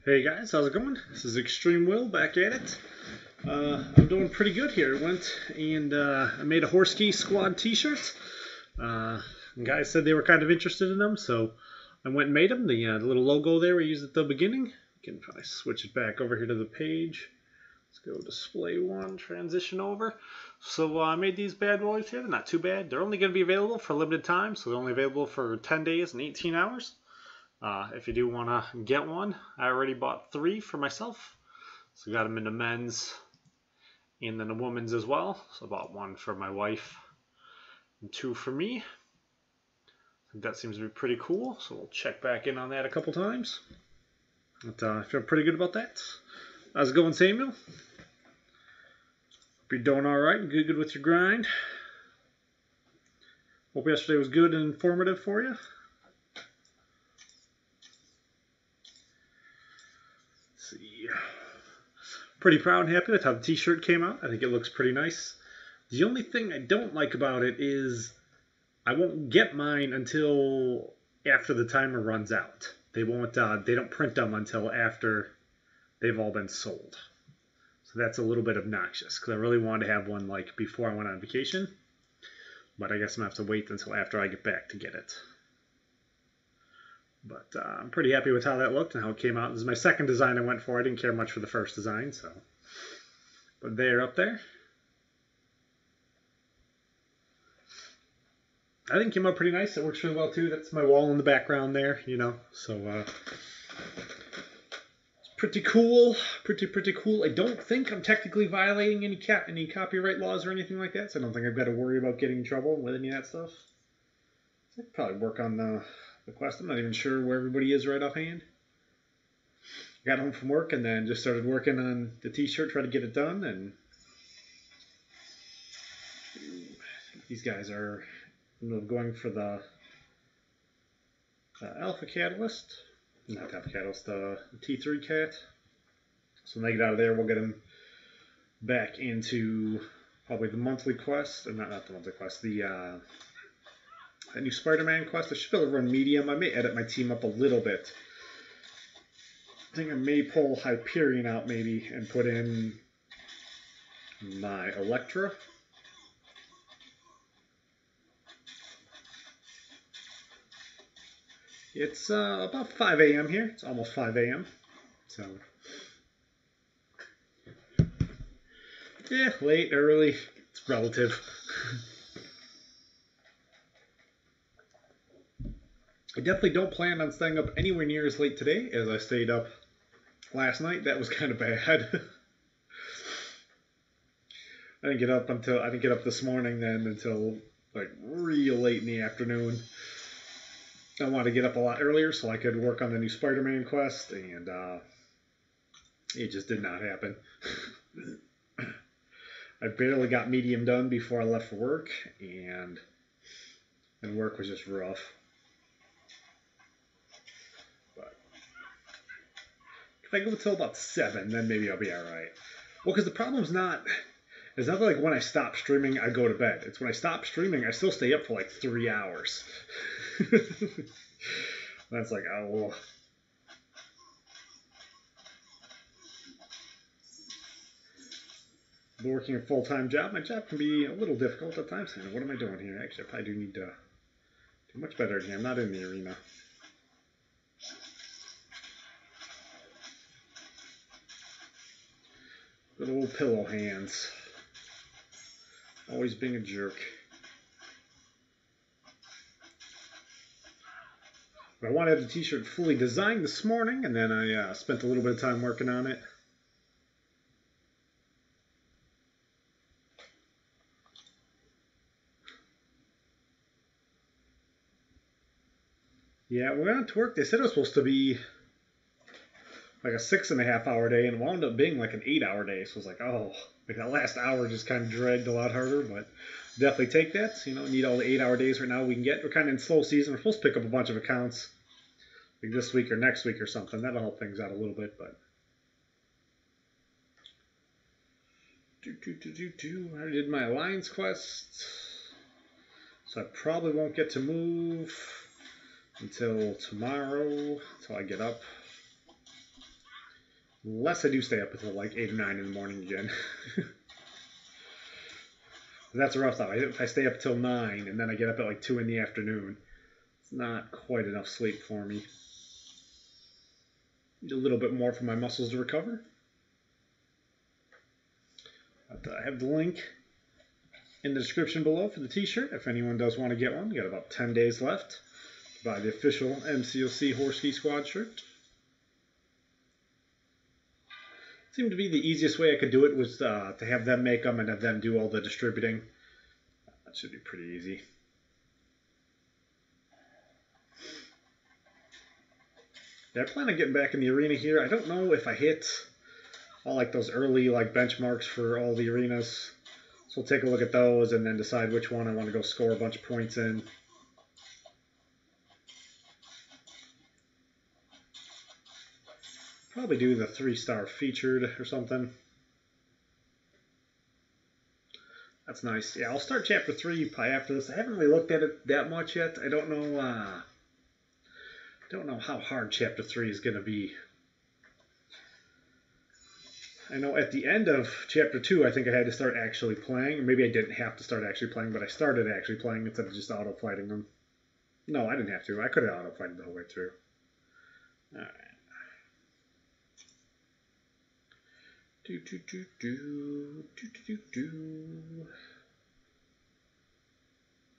Hey guys, how's it going? This is ExtrmWill back at it. I'm doing pretty good here. I went and I made a Whoreski Sqaud t-shirt. Guys said they were kind of interested in them, so I went and made them. The little logo there we used at the beginning. You can probably switch it back over here to the page. Let's go display one, transition over. So I made these bad boys here. They're not too bad. They're only going to be available for a limited time, so they're only available for 10 days and 18 hours. If you do want to get one, I already bought 3 for myself. So I got them in the men's and then the women's as well. So I bought 1 for my wife and 2 for me. I think that seems to be pretty cool. So we'll check back in on that a couple times. But I feel pretty good about that. How's it going, Samuel? Hope you're doing alright. Good with your grind. Hope yesterday was good and informative for you. See, pretty proud and happy with how the t-shirt came out. I think it looks pretty nice. The only thing I don't like about it is I won't get mine until after the timer runs out. They don't print them until after they've all been sold. So that's a little bit obnoxious because I really wanted to have one like before I went on vacation. But I guess I'm going to have to wait until after I get back to get it. But I'm pretty happy with how that looked and how it came out. This is my second design I went for. I didn't care much for the first design, so. But they're up there. I think it came out pretty nice. It works really well too. That's my wall in the background there, you know. So it's pretty cool. Pretty cool. I don't think I'm technically violating any copyright laws or anything like that. So I don't think I've got to worry about getting in trouble with any of that stuff. So I could probably work on the quest. I'm not even sure where everybody is right offhand. I got home from work and then just started working on the t-shirt, try to get it done, and I think these guys are going for the alpha catalyst. Not alpha catalyst, the T3 cat. So when they get out of there, we'll get them back into probably the monthly quest, or not the monthly quest, the that new Spider-Man quest. I should be able to run medium. I may edit my team up a little bit. I think I may pull Hyperion out maybe and put in my Electra. It's about 5 a.m. here. It's almost 5 a.m. So, yeah, late, early. It's relative. I definitely don't plan on staying up anywhere near as late today as I stayed up last night. That was kind of bad. I didn't get up this morning then until like real late in the afternoon. I wanted to get up a lot earlier so I could work on the new Spider-Man quest, and it just did not happen. I barely got medium done before I left for work, and work was just rough. If I go until about 7, then maybe I'll be alright. Well, because the problem's it's not like when I stop streaming, I go to bed. It's when I stop streaming, I still stay up for like 3 hours. That's like, oh. Working a full-time job, my job can be a little difficult at times. What am I doing here? Actually, I probably do need to do much better here. I'm not in the arena. Good old pillow hands. Always being a jerk. But I wanted to have the t-shirt fully designed this morning, and then I spent a little bit of time working on it. Yeah, when I went to work, they said it was supposed to be like a 6.5-hour day, and it wound up being like an 8-hour day. So I was like, oh, like that last hour just kind of dragged a lot harder, but definitely take that. You know, need all the 8-hour days right now we can get. We're kind of in slow season. We're supposed to pick up a bunch of accounts like this week or next week or something. That'll help things out a little bit, but I did my alliance quest, so I probably won't get to move until tomorrow, until I get up. Unless I do stay up until like 8 or 9 in the morning again. That's a rough thought. If I stay up till 9 and then I get up at like 2 in the afternoon, it's not quite enough sleep for me. Need a little bit more for my muscles to recover. But I have the link in the description below for the t-shirt if anyone does want to get one. You got about 10 days left to buy the official MCOC Whoreski Sqaud shirt. Seemed to be the easiest way I could do it was to have them make them and have them do all the distributing. That should be pretty easy. Yeah, I plan on getting back in the arena here. I don't know if I hit all like those early like benchmarks for all the arenas. So we'll take a look at those and then decide which one I want to go score a bunch of points in. Probably do the 3-star featured or something. That's nice. Yeah, I'll start chapter 3 probably after this. I haven't really looked at it that much yet. I don't know how hard chapter 3 is going to be. I know at the end of chapter 2, I think I had to start actually playing. Or maybe I didn't have to start actually playing, but I started actually playing instead of just auto-fighting them. No, I didn't have to. I could have auto-fighted the whole way through. Alright.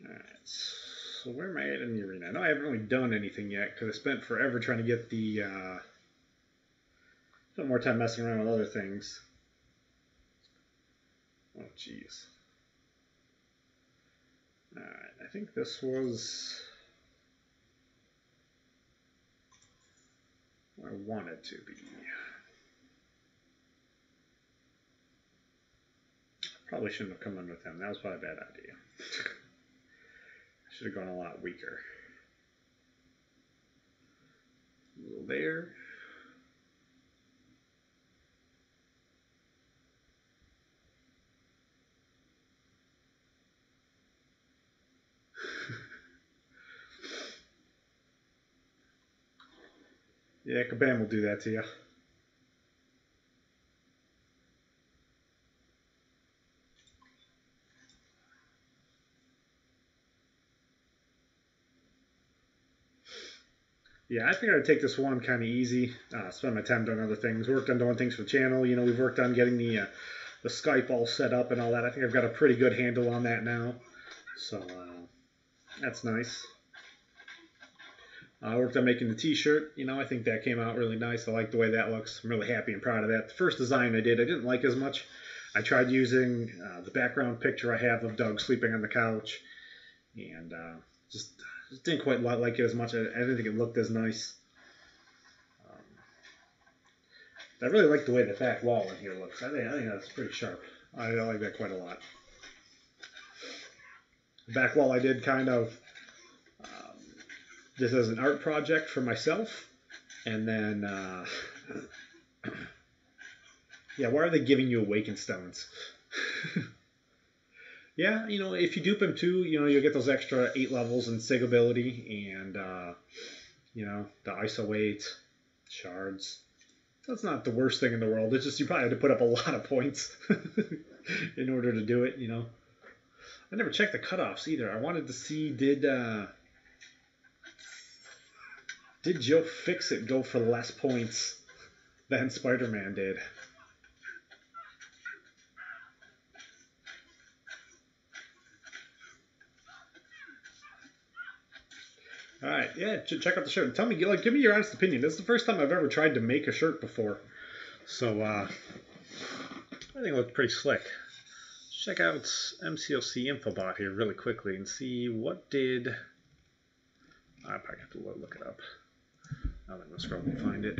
Alright, so where am I at in the arena? I know I haven't really done anything yet because I spent forever trying to get the spent more time messing around with other things. Oh jeez. Alright, I think this was where I wanted to be. Probably shouldn't have come in with him. That was probably a bad idea. I should have gone a lot weaker. A little there. Yeah, Kabam will do that to you. Yeah, I think I'd take this one kind of easy. Spend my time doing other things. Worked on doing things for the channel. You know, we've worked on getting the Skype all set up and all that. I think I've got a pretty good handle on that now. So that's nice. I worked on making the t-shirt. You know, I think that came out really nice. I like the way that looks. I'm really happy and proud of that. The first design I didn't like as much. I tried using the background picture I have of Doug sleeping on the couch, and just didn't quite like it as much. I didn't think it looked as nice. I really like the way the back wall in here looks. I think that's pretty sharp. I like that quite a lot. The back wall I did kind of just as an art project for myself. And then, yeah, why are they giving you awakened stones? Yeah, you know, if you dupe him too, you know, you'll get those extra 8 levels in Sig ability and, you know, the ISO 8 shards. That's not the worst thing in the world. It's just you probably had to put up a lot of points in order to do it, you know. I never checked the cutoffs either. I wanted to see, did Joe Fixit go for less points than Spider-Man did? All right, yeah, check out the shirt. Tell me, like, give me your honest opinion. This is the first time I've ever tried to make a shirt before, so I think it looked pretty slick. Check out MCOC Infobot here really quickly and see what did. I probably have to look it up. I'm gonna scroll and find it.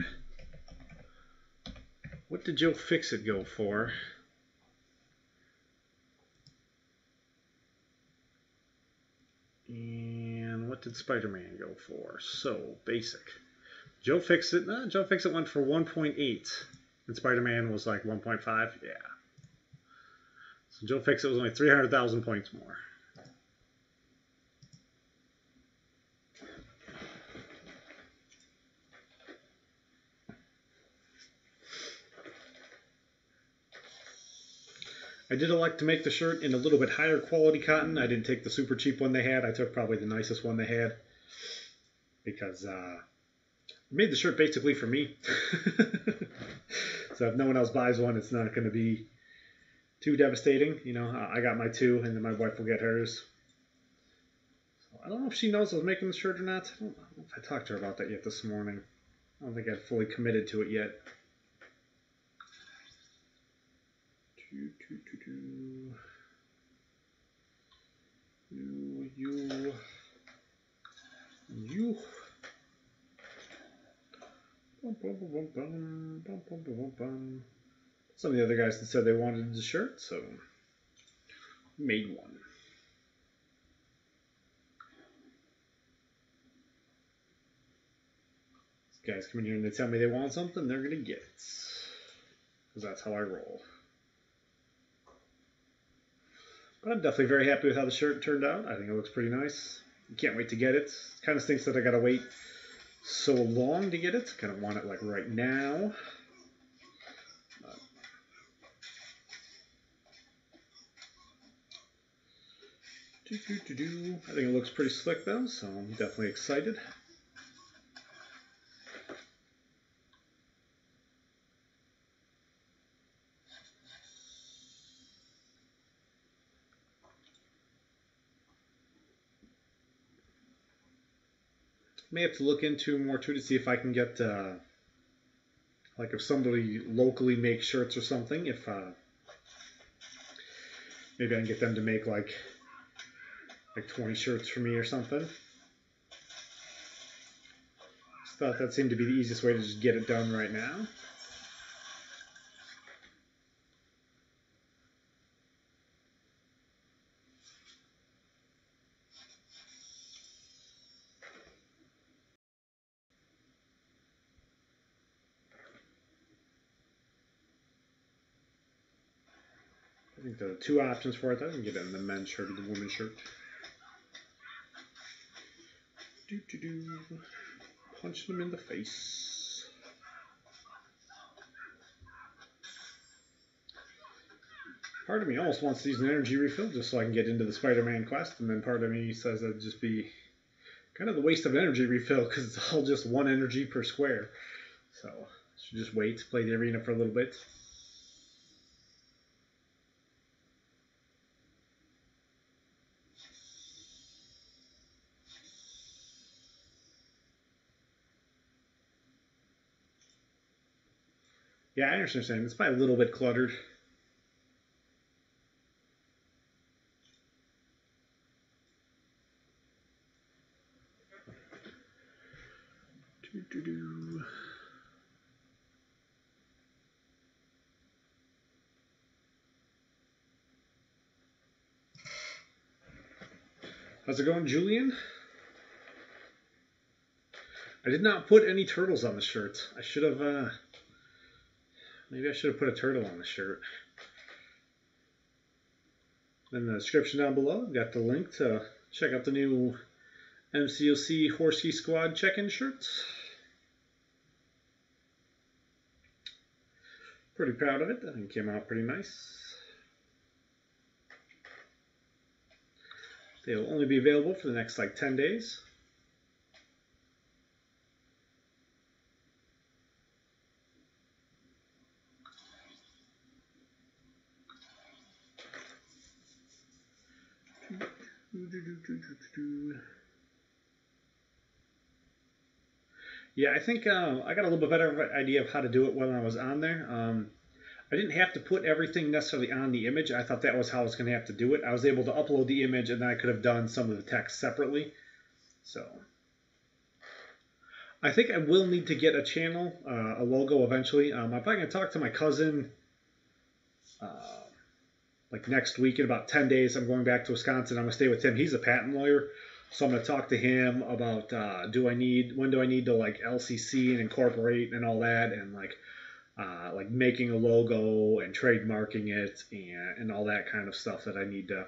What did Joe Fixit go for? And what did Spider-Man go for? So, basic. Joe Fixit went for 1.8. And Spider-Man was like 1.5. Yeah. So Joe Fixit was only 300,000 points more. I did elect to make the shirt in a little bit higher quality cotton. I didn't take the super cheap one they had. I took probably the nicest one they had because I made the shirt basically for me. So if no one else buys one, it's not going to be too devastating. You know, I got my two, and then my wife will get hers. So I don't know if she knows I was making the shirt or not. I don't know if I talked to her about that yet this morning. I don't think I'd fully committed to it yet. You. Some of the other guys that said they wanted the shirt, so made one. These guys come in here and they tell me they want something, they're gonna get it, because that's how I roll. But I'm definitely very happy with how the shirt turned out. I think it looks pretty nice. Can't wait to get it. It kind of stinks that I gotta wait so long to get it. Kind of want it like right now. I think it looks pretty slick though, so I'm definitely excited. May have to look into more too to see if I can get like if somebody locally makes shirts or something, if maybe I can get them to make like 20 shirts for me or something. Just thought that seemed to be the easiest way to just get it done right now. I think there are two options for it. I can get it in the men's shirt or the women's shirt. Punch them in the face. Part of me almost wants to use an energy refill just so I can get into the Spider-Man quest, and then part of me says that'd just be kind of the waste of an energy refill because it's all just one energy per square. So I should just wait, play the arena for a little bit. Yeah, I understand what you're saying. It's probably a little bit cluttered. How's it going, Julian? I did not put any turtles on the shirt. I should have, maybe I should have put a turtle on the shirt. In the description down below, I've got the link to check out the new MCOC Whoreski Sqaud check-in shirts. Pretty proud of it. I think it came out pretty nice. They will only be available for the next like 10 days. Yeah, I think I got a little bit better idea of how to do it when I was on there. I didn't have to put everything necessarily on the image. I thought that was how I was going to have to do it. I was able to upload the image, and then I could have done some of the text separately. So I think I will need to get a channel, a logo eventually. I'm probably going to talk to my cousin like next week. In about 10 days, I'm going back to Wisconsin. I'm going to stay with him. He's a patent lawyer. So I'm going to talk to him about when do I need to like LCC and incorporate and all that, and like making a logo and trademarking it and all that kind of stuff that I need to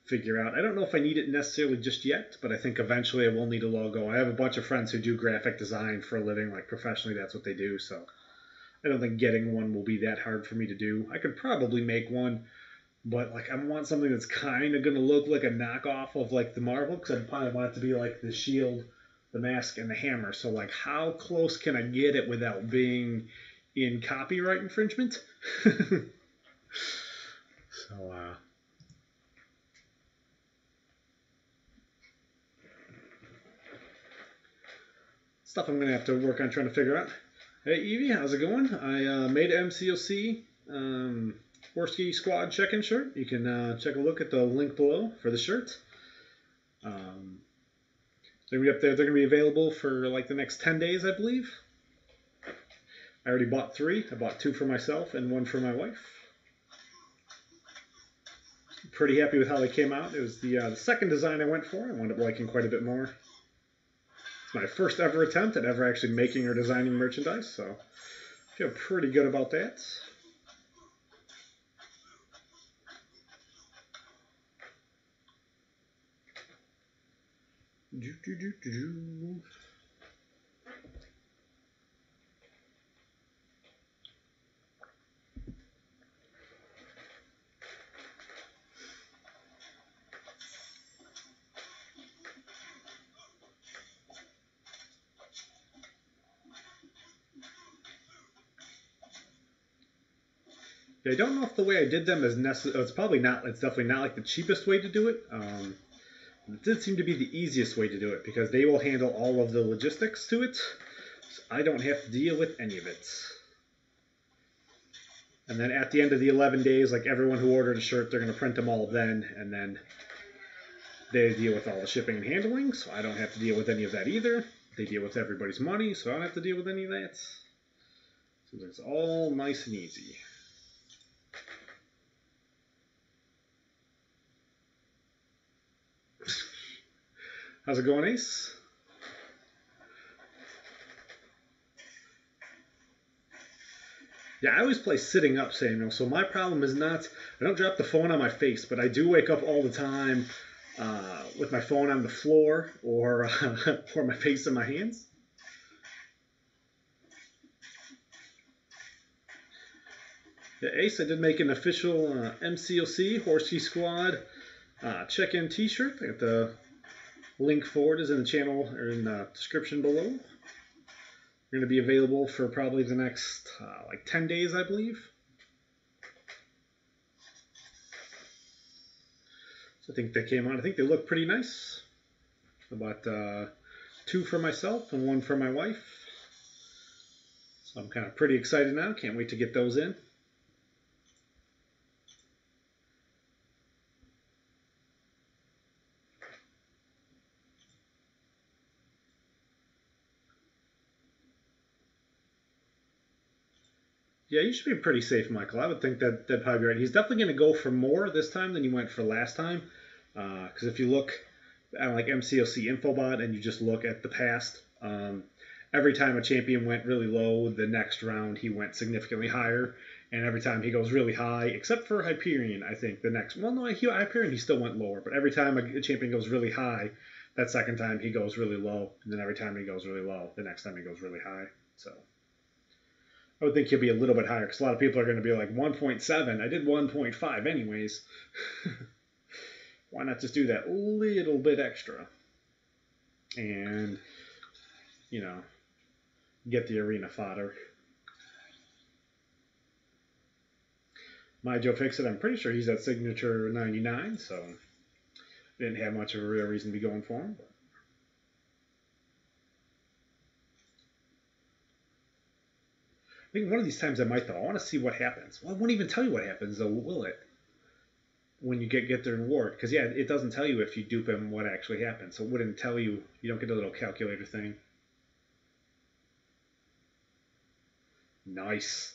figure out. I don't know if I need it necessarily just yet, but I think eventually I will need a logo. I have a bunch of friends who do graphic design for a living, like professionally, that's what they do. So I don't think getting one will be that hard for me to do. I could probably make one. but like I want something that's kind of gonna look like a knockoff of like the Marvel, because I probably want it to be like the shield, the mask, and the hammer. So like, how close can I get it without being in copyright infringement? So stuff I'm gonna have to work on trying to figure out. Hey Evie, how's it going? I made an MCOC Whoreski Sqaud check-in shirt. You can check a look at the link below for the shirt. They're gonna be up there. They're gonna be available for like the next 10 days, I believe. I already bought 3. I bought 2 for myself and 1 for my wife. Pretty happy with how they came out. It was the second design I went for. I wound up liking quite a bit more. It's my first ever attempt at ever actually making or designing merchandise, so I feel pretty good about that. Yeah, I don't know if the way I did them is necessary. It's probably not. It's definitely not like the cheapest way to do it. It did seem to be the easiest way to do it because they will handle all of the logistics to it. So I don't have to deal with any of it. And then at the end of the 11 days, like everyone who ordered a shirt, they're going to print them all then, and then they deal with all the shipping and handling, so I don't have to deal with any of that either. They deal with everybody's money, so I don't have to deal with any of that. So it's all nice and easy. How's it going, Ace? Yeah, I always play sitting up, Samuel, so my problem is not, I don't drop the phone on my face, but I do wake up all the time with my phone on the floor or, or my face in my hands. Yeah, Ace, I did make an official MCOC, Whoreski Sqaud check-in t-shirt. I got the link for it is in the channel or in the description below. They're going to be available for probably the next like 10 days, I believe. So I think they came out. I think they look pretty nice. I bought 2 for myself and 1 for my wife. So I'm kind of pretty excited now. Can't wait to get those in. Yeah, you should be pretty safe, Michael. I would think that that'd probably be right. He's definitely going to go for more this time than he went for last time. Because if you look at like MCOC Infobot and you just look at the past, every time a champion went really low, the next round he went significantly higher. And every time he goes really high, except for Hyperion, I think the next. Well, no, Hyperion he still went lower. But every time a champion goes really high, that second time he goes really low. And then every time he goes really low, the next time he goes really high. So I would think he'll be a little bit higher because a lot of people are going to be like 1.7. I did 1.5 anyways. Why not just do that little bit extra? And, you know, get the arena fodder. My Joe Fixit, I'm pretty sure he's at signature 99, so didn't have much of a real reason to be going for him. But I think one of these times I might, though. I want to see what happens. Well, I won't even tell you what happens, though, will it? When you get the reward. Because, yeah, it doesn't tell you if you dupe him what actually happens. So it wouldn't tell you. You don't get a little calculator thing. Nice.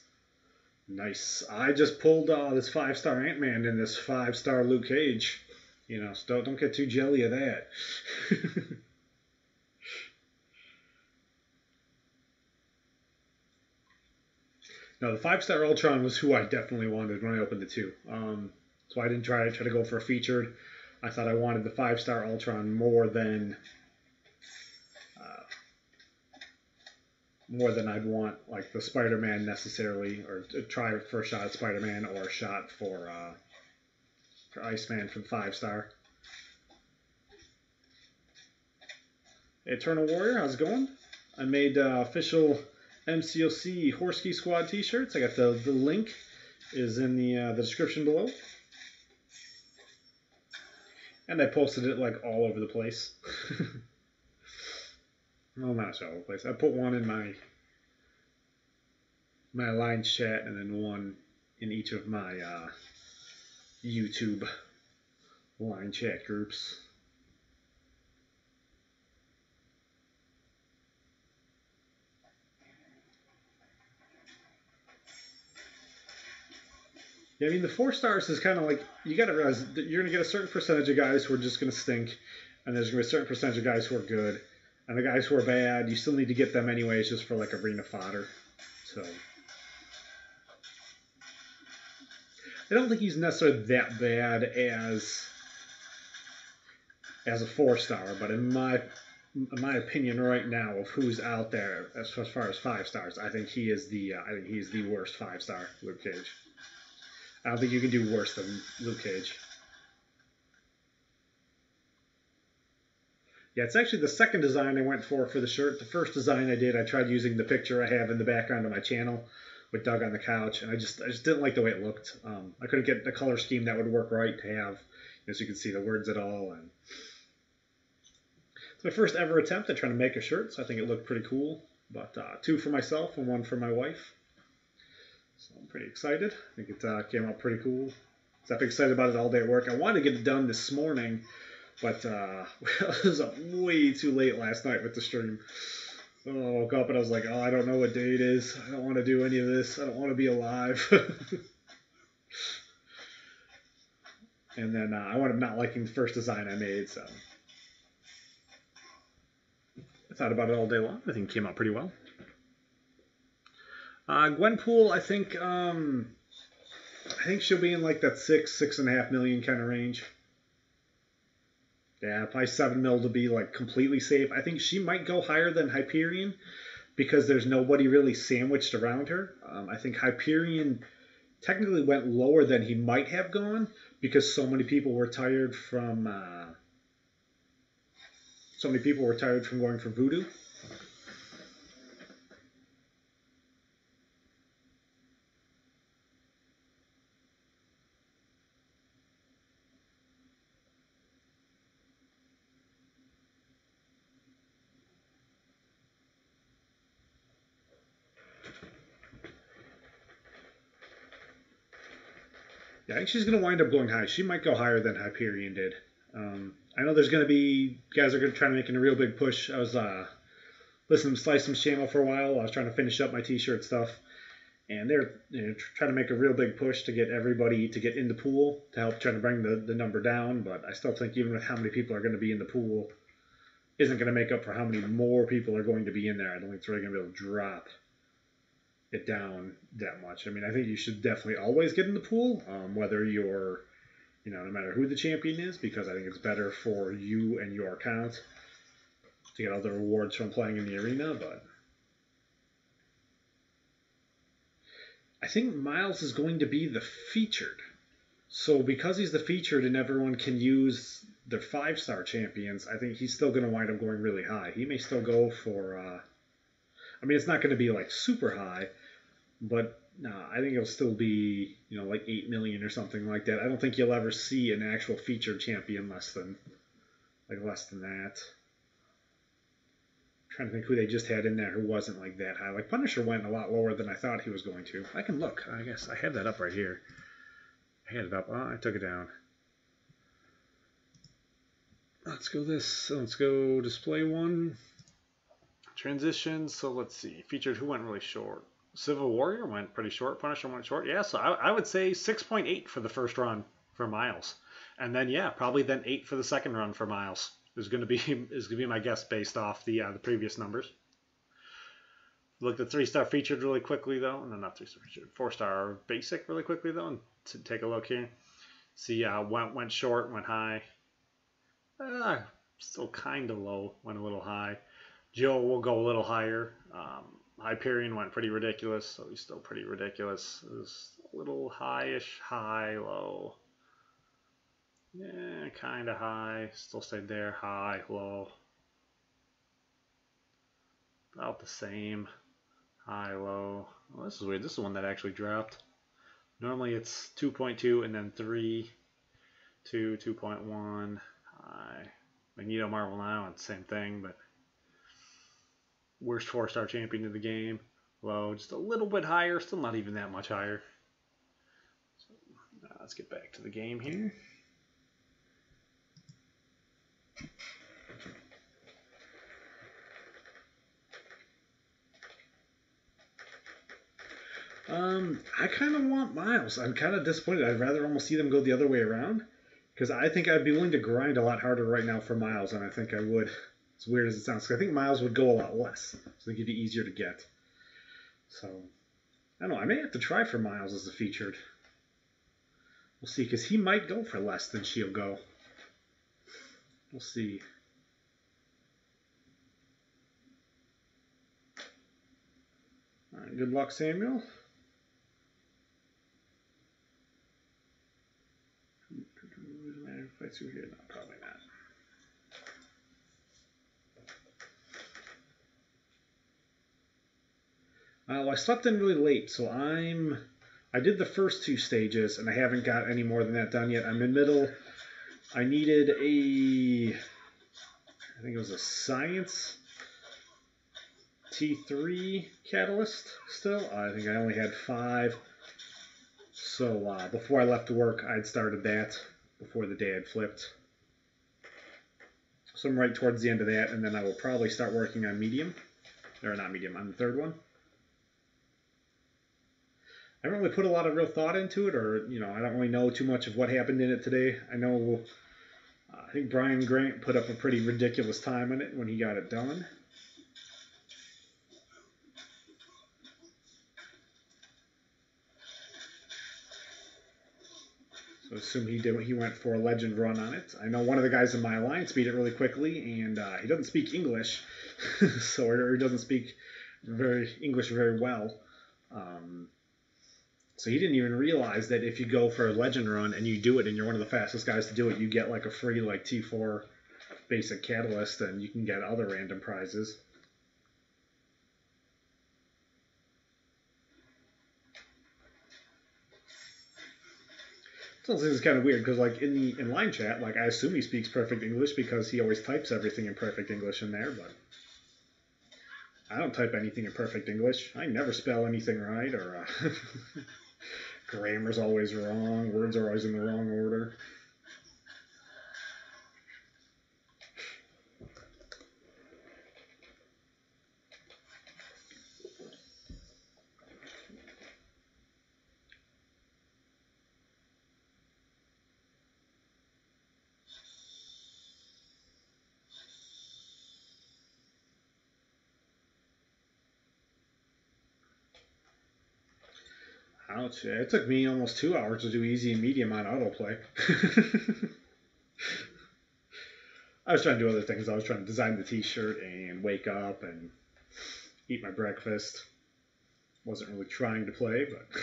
Nice. I just pulled this 5-star Ant-Man and this 5-star Luke Cage. You know, so don't get too jelly of that. No, the 5-star Ultron was who I definitely wanted when I opened the 2. So I didn't try to go for a featured. I thought I wanted the 5-star Ultron more than I'd want like the Spider-Man necessarily, or to try a first shot at Spider-Man or a shot for for Iceman for the 5-star. Eternal Warrior, how's it going? I made official MCOC Whoreski Sqaud t-shirts. I got the link is in the description below. And I posted it like all over the place. Well, not all over the place. I put one in my Alliance chat and then one in each of my YouTube line chat groups. Yeah, I mean, the 4 stars is kind of like, you got to realize that you're going to get a certain percentage of guys who are just going to stink, and there's going to be a certain percentage of guys who are good. And the guys who are bad, you still need to get them anyways just for like arena fodder. So I don't think he's necessarily that bad as a 4-star, but in my opinion right now of who's out there as far as 5 stars, I think he is the worst 5-star Luke Cage. I don't think you can do worse than Luke Cage. Yeah, it's actually the second design I went for the shirt. The first design I did, I tried using the picture I have in the background of my channel with Doug on the couch, and I just didn't like the way it looked. I couldn't get the color scheme that would work right to have, as you can see, the words at all. And it's my first ever attempt at trying to make a shirt, so I think it looked pretty cool. But 2 for myself and 1 for my wife. So I'm pretty excited. I think it came out pretty cool. So I've been excited about it all day at work. I wanted to get it done this morning, but I was up way too late last night with the stream. So I woke up and I was like, oh, I don't know what day it is. I don't want to do any of this. I don't want to be alive. And then I wound up not liking the first design I made, so I thought about it all day long. I think it came out pretty well. Gwenpool, I think she'll be in like that 6.5 million kind of range. Yeah, probably 7 mil to be like completely safe. I think she might go higher than Hyperion because there's nobody really sandwiched around her. I think Hyperion technically went lower than he might have gone because so many people were tired from going for Voodoo. Yeah, I think she's going to wind up going high. She might go higher than Hyperion did. I know there's going to be guys are going to try to make a real big push. I was listening to Slice'em's channel for a while. I was trying to finish up my t-shirt stuff. And they're trying to make a real big push to get everybody to get in the pool to help try to bring the number down. But I still think even with how many people are going to be in the pool isn't going to make up for how many more people are going to be in there. I don't think it's really going to be able to drop it down that much. I mean, I think you should definitely always get in the pool, whether you're, no matter who the champion is, because I think it's better for you and your account to get all the rewards from playing in the arena. But I think Miles is going to be the featured. So because he's the featured and everyone can use their 5-star champions, I think he's still going to wind up going really high. He may still go for, I mean, it's not going to be like super high, but I think it'll still be, like 8 million or something like that. I don't think you'll ever see an actual featured champion less than that. I'm trying to think who they just had in there who wasn't like that high. Like Punisher went a lot lower than I thought he was going to. I can look. I guess I have that up right here. I had it up. Oh, I took it down. Let's go let's go display one. Transitions. So let's see. Featured who went really short. Civil Warrior went pretty short. Punisher went short. Yeah, so I would say 6.8 for the first run for Miles. And then, yeah, probably then 8 for the second run for Miles. Is going to be my guess based off the previous numbers. Looked at 3-star featured really quickly though. No, not 3-star featured. 4-star basic really quickly though. And to take a look here. See, went short, went high. Still kind of low. Went a little high. Joe will go a little higher. Hyperion went pretty ridiculous, so he's still pretty ridiculous. It was a little high-ish, high, low. Yeah, kind of high. Still stayed there. High, low. About the same. High, low. Well, this is weird. This is one that actually dropped. Normally it's 2.2 and then 3, 2, 2.1. High. Magneto Marvel now, it's the same thing, but worst 4-star champion in the game. Low, just a little bit higher. Still not even that much higher. So, let's get back to the game here. I kind of want Miles. I'm kind of disappointed. I'd rather almost see them go the other way around. Because I think I'd be willing to grind a lot harder right now for Miles than I think I would. As weird as it sounds. Because I think Miles would go a lot less. So they'd be easier to get. So, I don't know. I may have to try for Miles as a featured. We'll see. Because he might go for less than she'll go. We'll see. All right, good luck, Samuel. Fight through here? No, probably not. Well, I slept in really late, so I did the first 2 stages, and I haven't got any more than that done yet. I'm in middle. I needed I think it was a Science T3 catalyst still. I think I only had 5. So before I left to work, I'd started that before the day had flipped. So I'm right towards the end of that, and then I will probably start working on medium. Or not medium, on the 3rd one. I haven't really put a lot of real thought into it, or, I don't really know too much of what happened in it today. I know, I think Brian Grant put up a pretty ridiculous time in it when he got it done. So I assume he went for a legend run on it. I know one of the guys in my alliance beat it really quickly, and he doesn't speak English, or he doesn't speak English very well. So he didn't even realize that if you go for a legend run and you do it and you're one of the fastest guys to do it, you get like a free T4 basic catalyst, and you can get other random prizes. This is kind of weird because, in line chat, I assume he speaks perfect English because he always types everything in perfect English in there, but I don't type anything in perfect English. I never spell anything right, or grammar's always wrong, words are always in the wrong order. Ouch, yeah, it took me almost 2 hours to do easy and medium on autoplay. I was trying to do other things. I was trying to design the t-shirt and wake up and eat my breakfast. Wasn't really trying to play, but...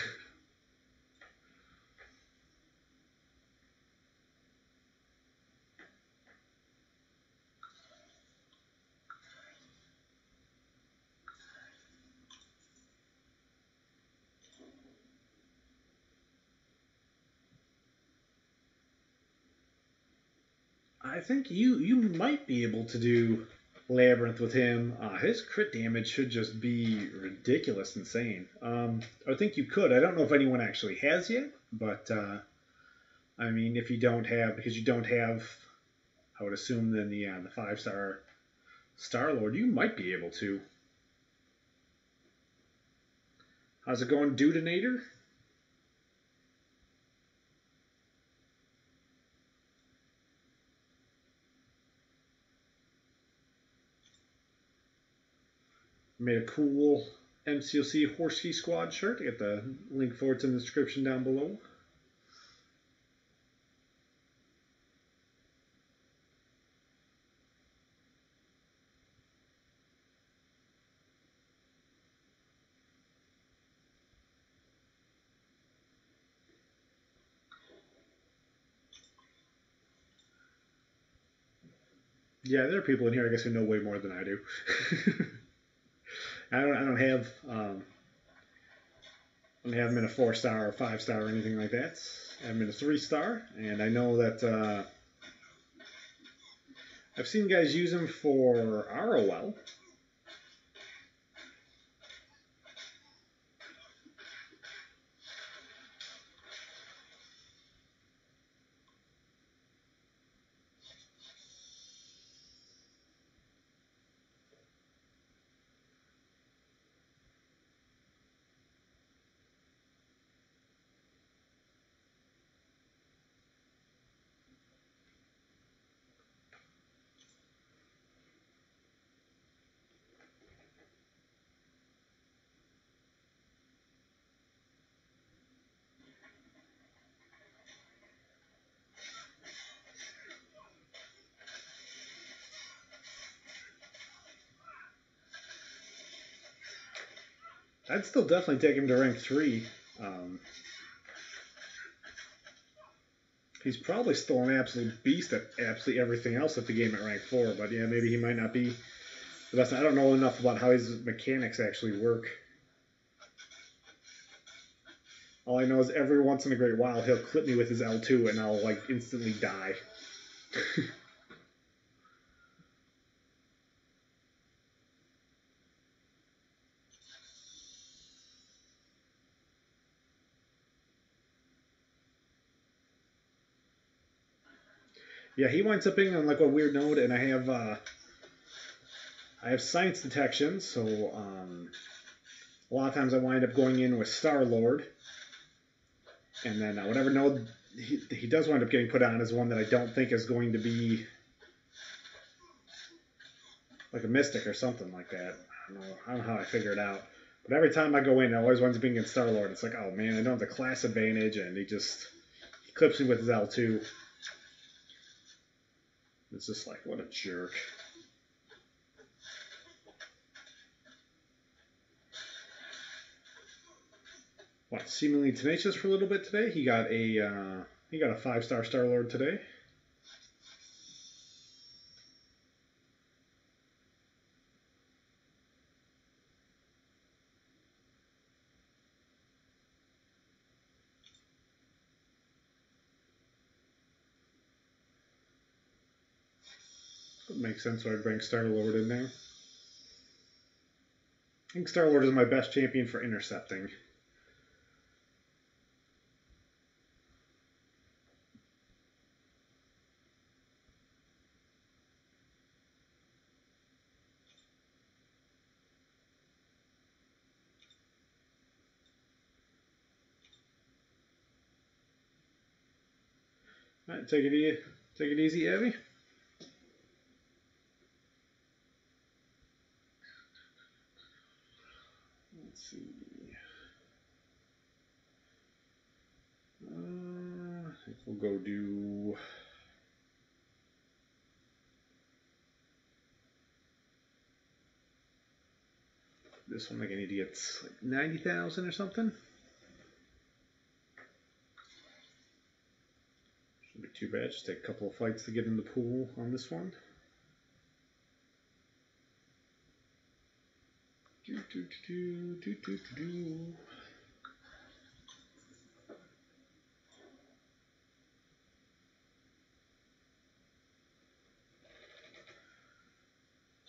I think you might be able to do Labyrinth with him. His crit damage should just be ridiculous insane. I think you could. I don't know if anyone actually has yet, but I mean, if you don't have, because you don't have, I would assume then the 5-star Star-Lord, you might be able to. How's it going, Dudinator? Made a cool MCOC Whoreski Sqaud shirt. I get the link for it in the description down below. Yeah, there are people in here, I guess, who know way more than I do. I don't have him in a 4-star or 5-star or anything like that. I have him in a 3-star, and I know that I've seen guys use him for ROL. I'd still definitely take him to rank 3. He's probably still an absolute beast at absolutely everything else at the game at rank 4, but yeah, maybe he might not be the best. I don't know enough about how his mechanics actually work. All I know is every once in a great while he'll clip me with his L2 and I'll like instantly die. Yeah, he winds up being on like a weird node, and I have science detection, so a lot of times I wind up going in with Star-Lord, and then whatever node he does wind up getting put on is one that I don't think is going to be like a Mystic or something like that. I don't know how I figure it out. But every time I go in, it always winds up being in Star-Lord. It's like, oh man, I don't have the class advantage, and he clips me with his L2. It's just like, what a jerk. What, seemingly tenacious for a little bit today? He got a 5-star Star-Lord today. It makes sense why I'd bring Star-Lord in there. I think Star-Lord is my best champion for intercepting. All right, take it easy, Abby. Let's see. I think we'll go do. This one, like I need to get like 90,000 or something. Shouldn't be too bad. Just take a couple of fights to get in the pool on this one.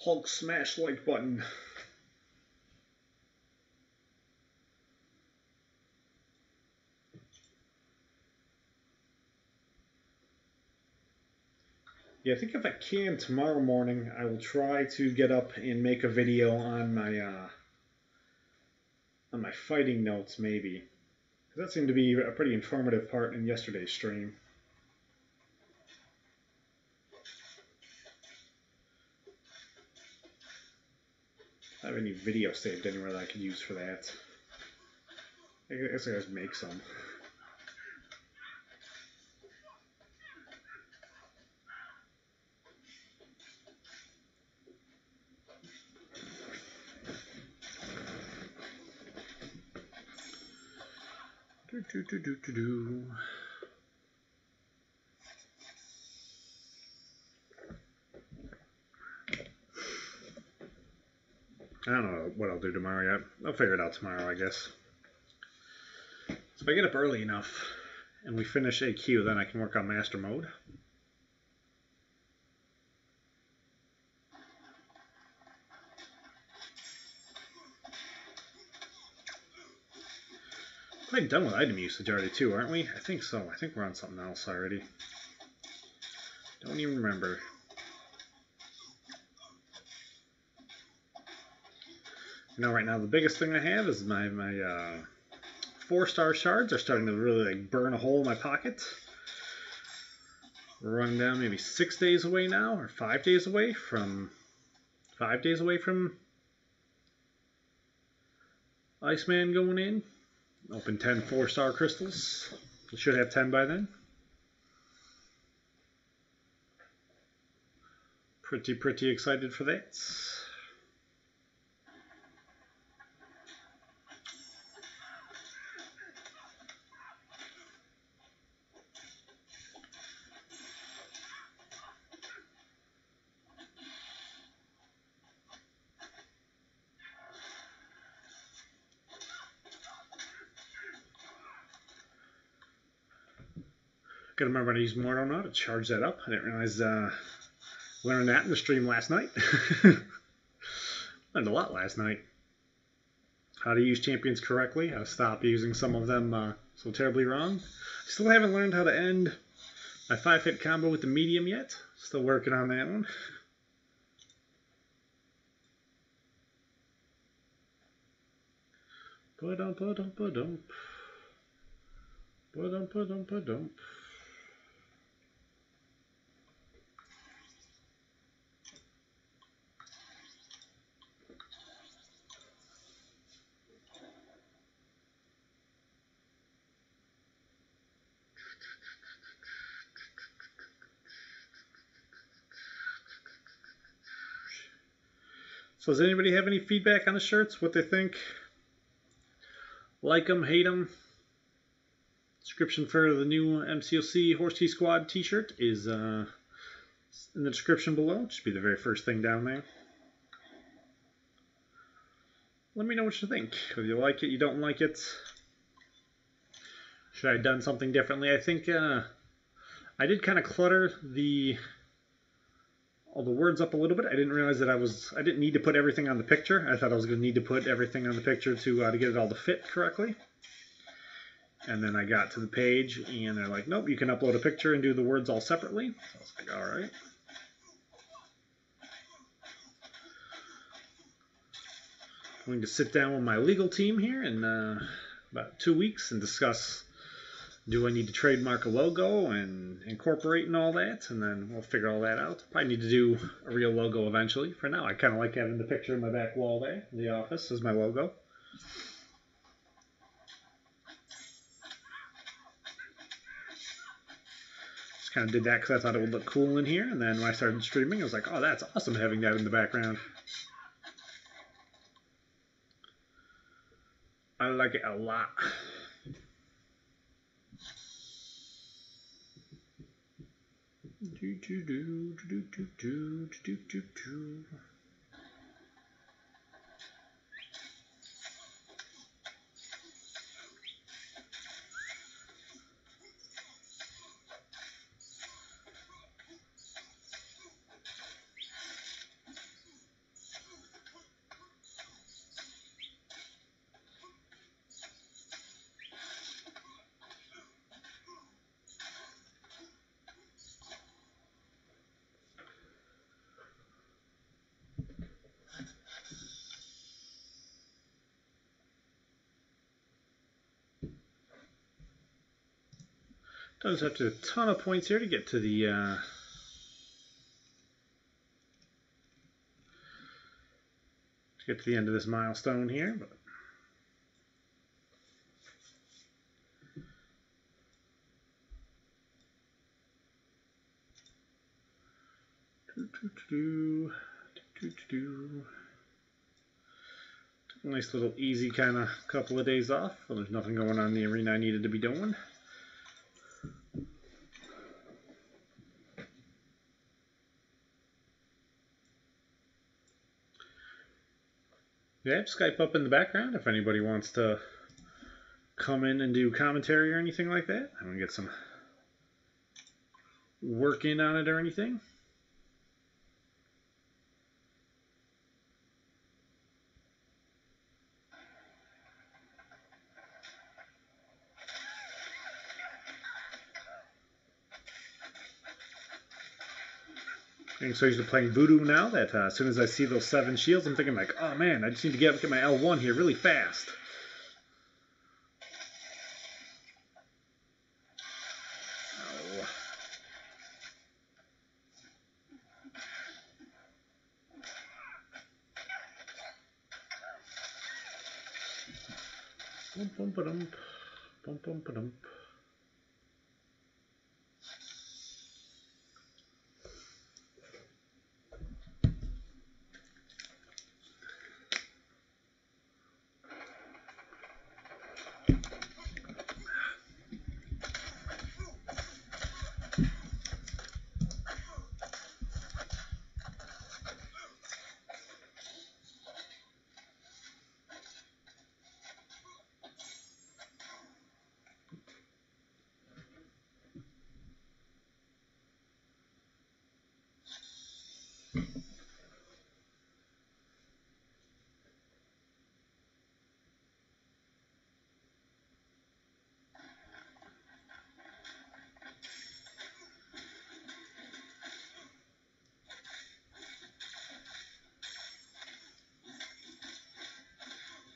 Hulk smash like button. Yeah, I think if I can tomorrow morning, I will try to get up and make a video on my fighting notes, maybe. Because that seemed to be a pretty informative part in yesterday's stream. I don't have any video saved anywhere that I could use for that. I guess I just make some. I don't know what I'll do tomorrow yet. I'll figure it out tomorrow, I guess. So if I get up early enough and we finish AQ, then I can work on master mode. Quite done with item usage already too, aren't we? I think so. I think we're on something else already. Don't even remember. You know, right now the biggest thing I have is my 4-star shards are starting to really like burn a hole in my pocket. We're running down maybe 6 days away now, or 5 days away from Iceman going in. Open 10 4-star crystals. We should have 10 by then. Pretty excited for that. Gotta remember to use Mortal now to charge that up. I didn't realize learned that in the stream last night. Learned a lot last night. How to use champions correctly, how to stop using some of them so terribly wrong. Still haven't learned how to end my 5-hit combo with the medium yet. Still working on that one. Ba-dum. So does anybody have any feedback on the shirts? What they think? Like them, hate them? Description for the new MCOC Whoreski Sqaud t-shirt is in the description below. It should be the very first thing down there. Let me know what you think. If you like it, you don't like it. Should I have done something differently? I think I did kind of clutter all the words up a little bit. I didn't realize that I didn't need to put everything on the picture. I thought I was going to need to put everything on the picture to get it all to fit correctly. And then I got to the page and they're like, nope, you can upload a picture and do the words all separately. So I was like, all right. I'm going to sit down with my legal team here in about 2 weeks and discuss, do I need to trademark a logo and incorporate and all that? And then we'll figure all that out. Probably need to do a real logo eventually. For now, I kind of like having the picture in my back wall there. The office is my logo. Just kind of did that because I thought it would look cool in here. And then when I started streaming, I was like, oh, that's awesome having that in the background. I like it a lot. Doesn't have to a ton of points here to get to the end of this milestone here, but nice little easy kind of couple of days off. Well, there's nothing going on in the arena I needed to be doing. Yeah, Skype up in the background if anybody wants to come in and do commentary or anything like that. I'm gonna get some work in on it or anything. I'm so used to playing Voodoo now that as soon as I see those 7 shields, I'm thinking like, oh man, I just need to get my L1 here really fast. Oh. Bum, bum, ba-dum. Bum, bum, ba-dum.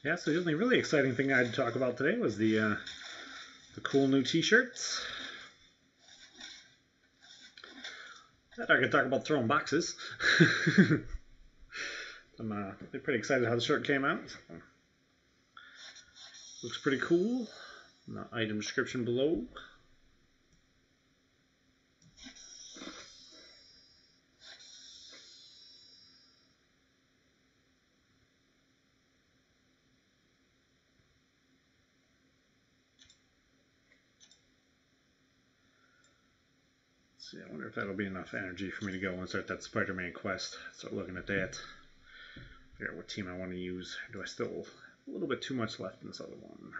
Yeah, so the only really exciting thing I had to talk about today was the cool new t-shirts. I could talk about throwing boxes. I'm pretty excited how the shirt came out. So, looks pretty cool. In the item description below. See, I wonder if that'll be enough energy for me to go and start that Spider-Man quest. Start looking at that. Figure out what team I want to use. Or do I still have a little bit too much left in this other one?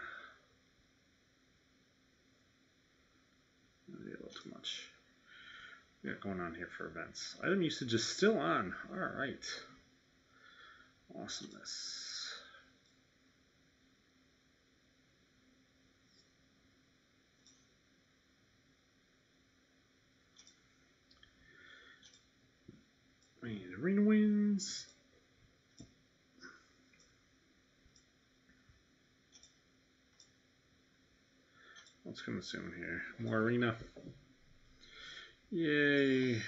Maybe a little too much. We got going on here for events. Item usage is still on. Alright. Awesomeness. And arena wins. What's coming soon here? More arena. Yay.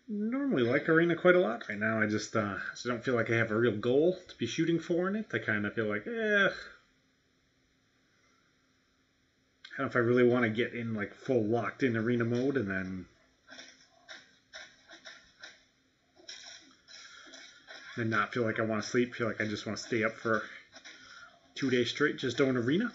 Normally like arena quite a lot. Right now I just don't feel like I have a real goal to be shooting for in it. I kind of feel like, I don't know if I really want to get in like full locked in arena mode and then not feel like I want to sleep. Feel like I just want to stay up for 2 days straight just doing arena.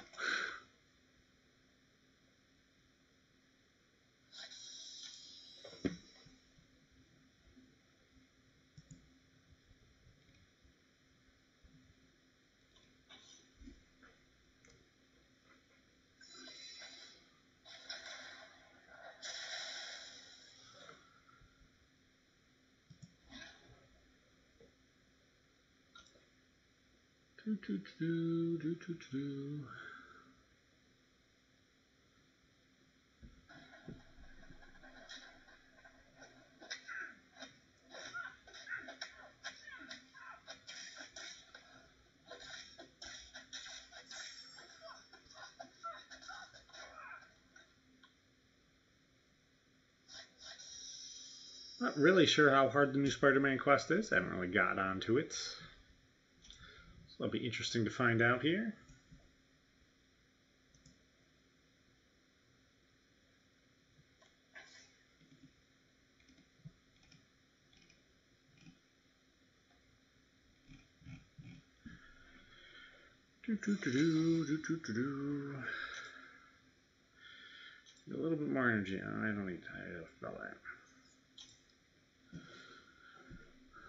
Not really sure how hard the new Spider-Man quest is. I haven't really got onto it. So that'll be interesting to find out here. A little bit more energy. I don't need all that.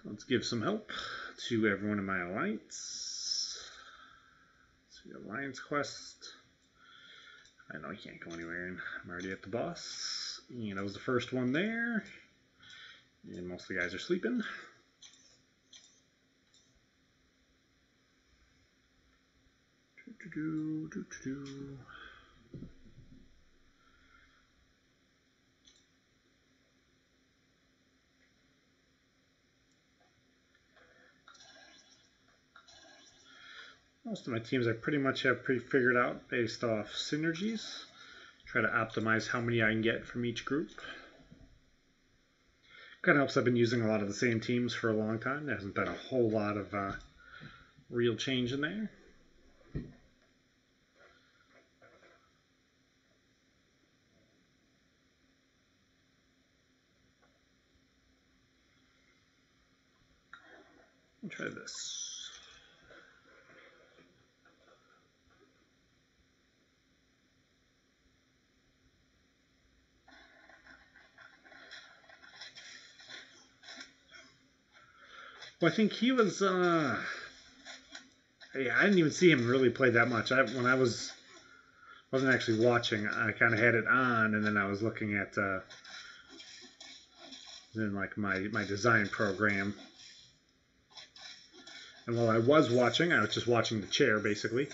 Let's give some help to everyone in my alliance. Let's see, alliance quest. I know I can't go anywhere, and I'm already at the boss. And I was the first one there. And most of the guys are sleeping. Most of my teams I pretty much have figured out based off synergies. Try to optimize how many I can get from each group. Kind of helps I've been using a lot of the same teams for a long time. There hasn't been a whole lot of real change in there. I'll try this. Well, I think he was, yeah, I didn't even see him really play that much. When I wasn't actually watching, I kind of had it on, and then I was looking at, in like my design program. And while I was watching, I was just watching the chair, basically.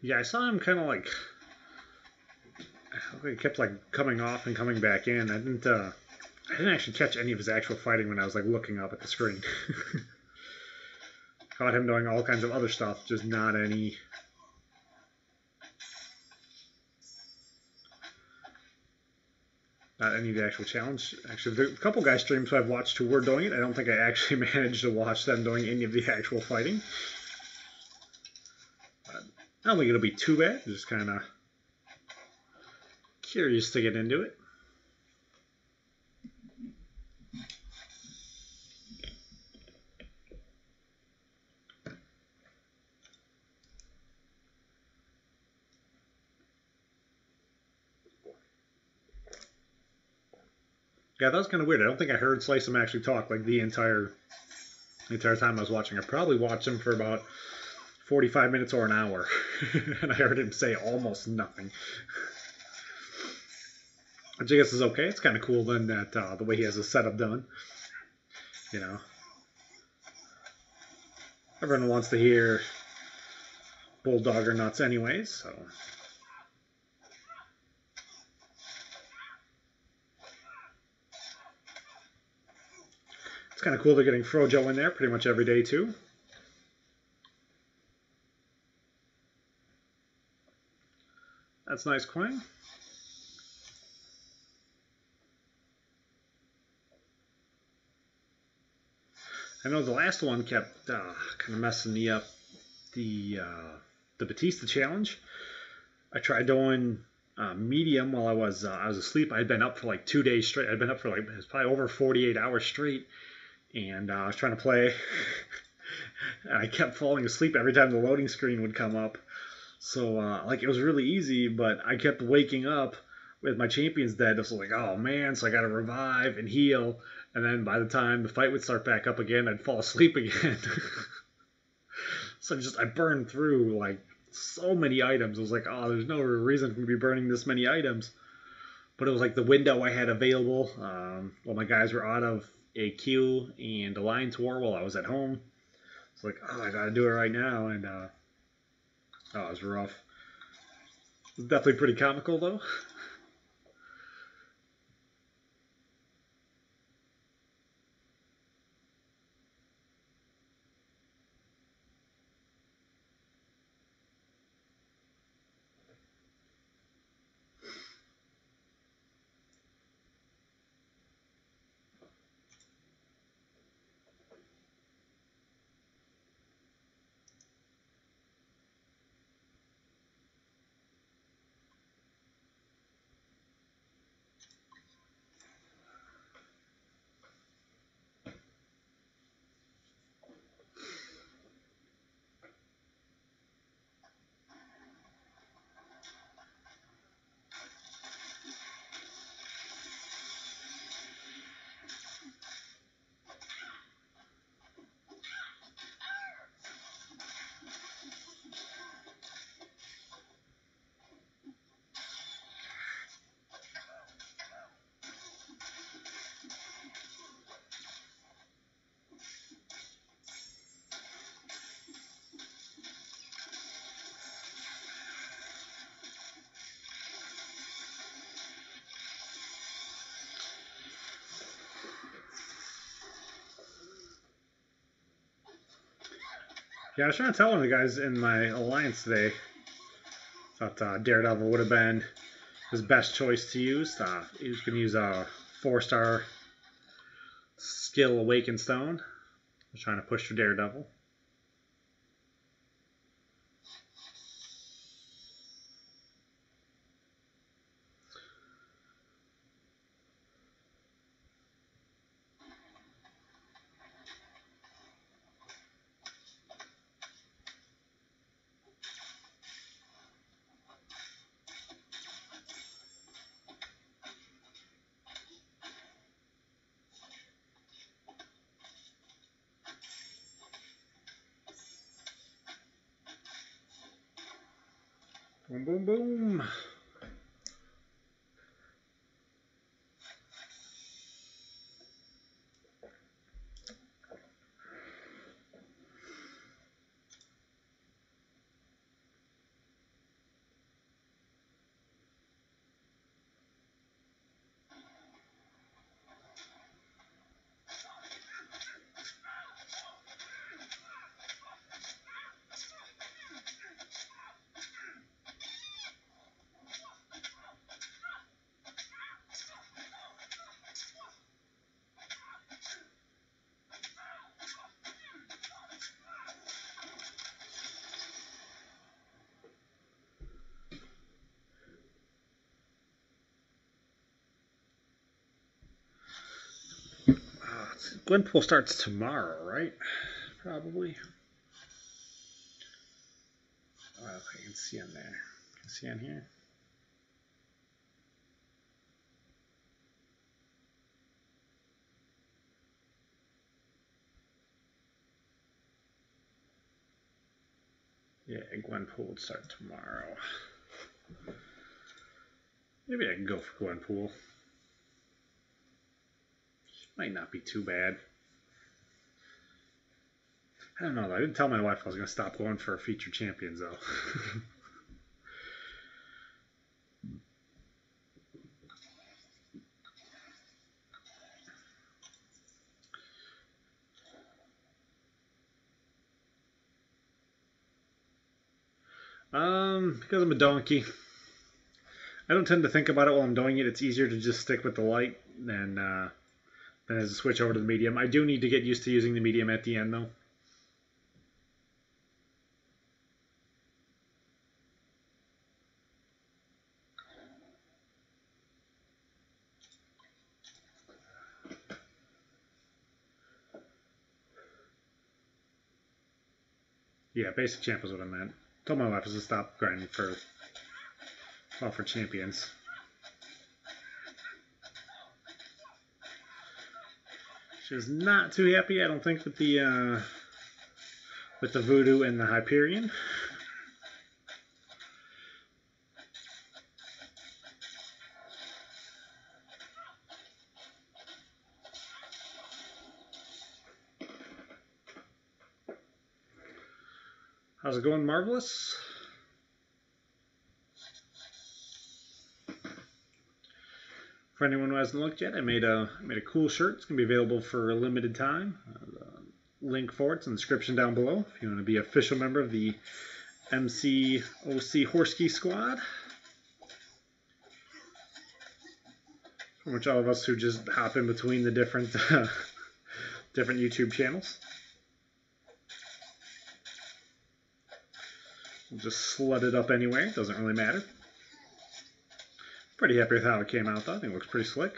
Yeah, I saw him kind of like, he kept like coming off and coming back in. I didn't actually catch any of his actual fighting when I was like looking up at the screen. Caught him doing all kinds of other stuff, just not any. Not any of the actual challenge. Actually, the couple guys streams who I've watched who were doing it, I don't think I actually managed to watch them doing any of the actual fighting. I don't think it'll be too bad. Just kind of curious to get into it. Yeah, that was kind of weird. I don't think I heard Slice him actually talk like the entire time I was watching. I probably watched him for about 45 minutes or an hour, and I heard him say almost nothing. Which I guess is okay. It's kind of cool then that the way he has his setup done. You know, everyone wants to hear Bulldogger nuts anyways, so. It's kind of cool they're getting Frojo in there pretty much every day too. That's nice coin. I know the last one kept kind of messing me up. The Batista challenge. I tried doing medium while I was asleep. I'd been up for like 2 days straight. I'd been up for like, it was probably over 48 hours straight, and I was trying to play. And I kept falling asleep every time the loading screen would come up. So, like, it was really easy, but I kept waking up with my champions dead. It was like, oh, man, so I got to revive and heal. And then by the time the fight would start back up again, I'd fall asleep again. So I burned through, like, so many items. I was like, oh, there's no reason for me to be burning this many items. But it was like the window I had available. While my guys were out of AQ and Alliance War while I was at home. It's like, oh, I got to do it right now. And, oh, it was rough. It was definitely pretty comical, though. Yeah, I was trying to tell one of the guys in my alliance today. Thought Daredevil would have been his best choice to use. He was going to use a 4-star skill Awakened Stone. I was trying to push for Daredevil. Boom, boom, boom. Gwenpool starts tomorrow, right? Probably. Oh, okay, you can see on there. You can see on here. Yeah, Gwenpool would start tomorrow. Maybe I can go for Gwenpool. Might not be too bad. I don't know though. I didn't tell my wife I was going to stop going for featured champions though. Because I'm a donkey. I don't tend to think about it while I'm doing it. It's easier to just stick with the light than as a switch over to the medium. I do need to get used to using the medium at the end though. Yeah, basic champ is what I meant. Told my wife to stop grinding for champions. She was not too happy, I don't think, with the Voodoo and the Hyperion. How's it going, Marvelous? For anyone who hasn't looked yet, I made a cool shirt. It's gonna be available for a limited time. The link for it's in the description down below. If you want to be an official member of the MCOC Whoreski Sqaud, from which all of us who just hop in between the different different YouTube channels. We'll just slut it up anyway. It doesn't really matter. Pretty happy with how it came out, though. I think it looks pretty slick.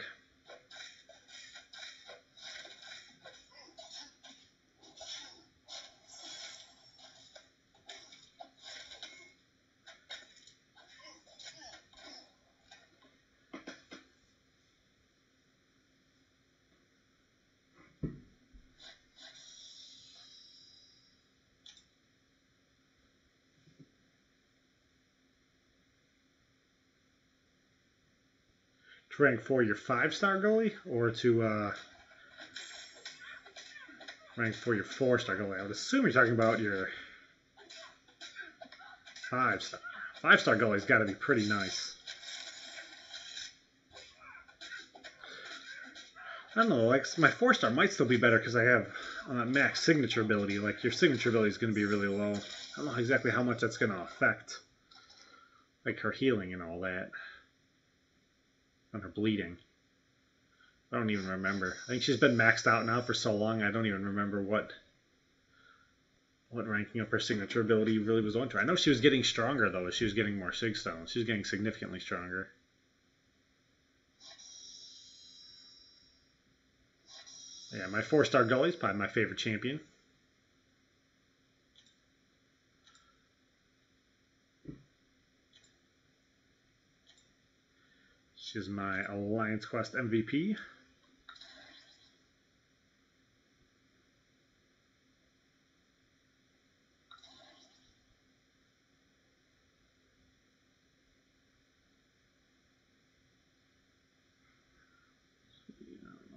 To rank for your 5-star goalie, or to rank for your 4-star goalie? I would assume you're talking about your 5-star. 5-star goalie's got to be pretty nice. I don't know, like my 4-star might still be better because I have max signature ability. Like your signature ability is going to be really low. I don't know exactly how much that's going to affect, like her healing and all that, on her bleeding. I don't even remember. I think she's been maxed out now for so long. I don't even remember what ranking up her signature ability really was on to. I know she was getting stronger though as she was getting more sig stones. She was getting significantly stronger. Yeah, my 4-star Gully is probably my favorite champion. She's my Alliance Quest MVP.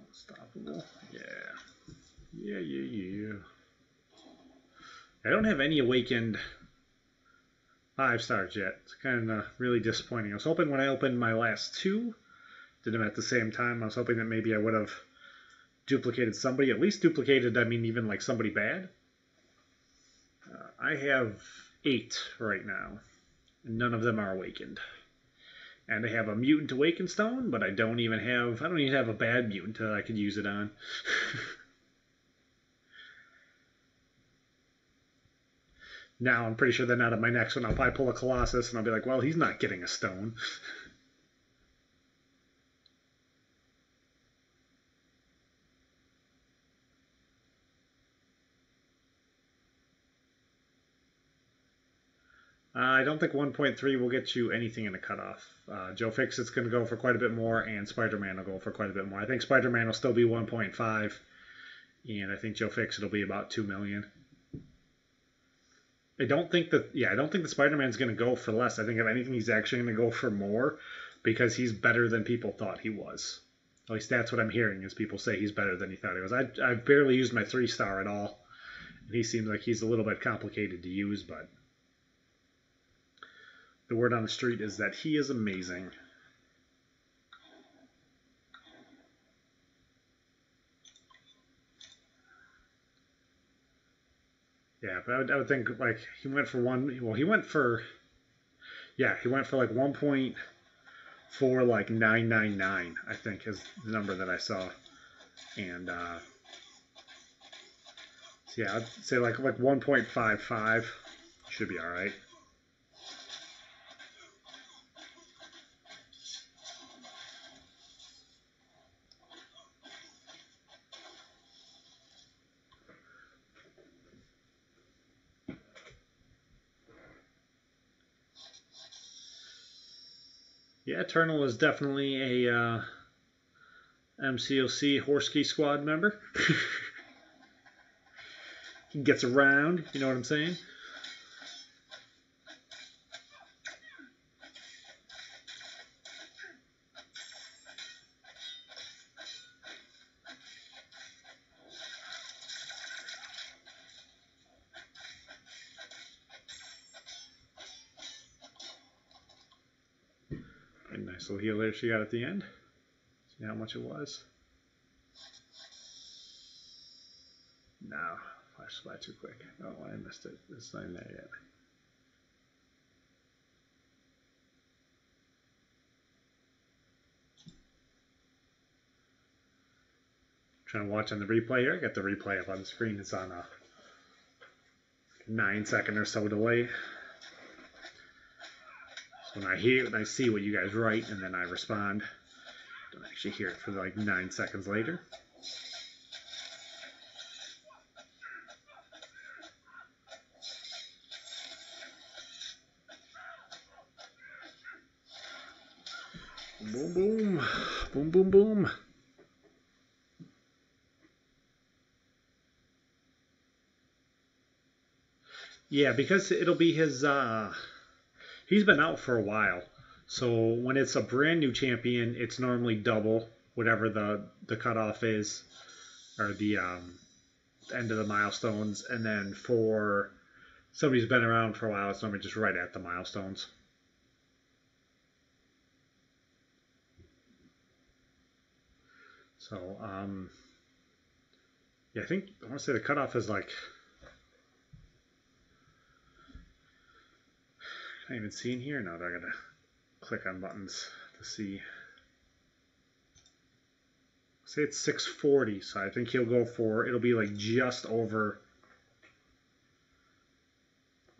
Unstoppable. Yeah. Yeah. I don't have any awakened 5-stars yet. It's kind of really disappointing. I was hoping when I opened my last 2, did them at the same time, I was hoping that maybe I would have duplicated somebody. At least duplicated, I mean, even like somebody bad. I have 8 right now, and none of them are awakened. And I have a mutant awakened stone, but I don't even have a bad mutant that I could use it on. Now I'm pretty sure then out of my next one I'll probably pull a Colossus and I'll be like, well, he's not getting a stone. I don't think 1.3 will get you anything in a cutoff. Joe Fixit's going to go for quite a bit more, and Spider-Man will go for quite a bit more. I think Spider-Man will still be 1.5, and I think Joe Fixit will be about 2 million. I don't think the Spider-Man's going to go for less. I think if anything, he's actually going to go for more because he's better than people thought he was. At least that's what I'm hearing is people say he's better than he thought he was. I've barely used my 3-star at all, and he seems like he's a little bit complicated to use, but the word on the street is that he is amazing. Yeah, but I would think like he went for like 1.4 like 999, I think is the number that I saw. And so yeah, I'd say like 1.55 should be all right. Yeah, Eternal is definitely a MCOC Whoreski Sqaud member. He gets around, you know what I'm saying? Nice little heal there she got at the end. See how much it was? No, flashed by too quick. Oh, I missed it. It's not in there yet. Trying to watch on the replay here. I got the replay up on the screen. It's on a 9-second or so delay. When I see what you guys write, and then I respond. Don't actually hear it for like 9 seconds later. Boom, boom, boom, boom, boom. Yeah, because it'll be his. He's been out for a while, so when it's a brand new champion, it's normally double whatever the cutoff is, or the end of the milestones, and then for somebody who's been around for a while, it's normally just right at the milestones. So, yeah, I want to say the cutoff is like, can I even see in here? No, I gotta click on buttons to see. Say it's 640, so I think he'll go for, it'll be like just over,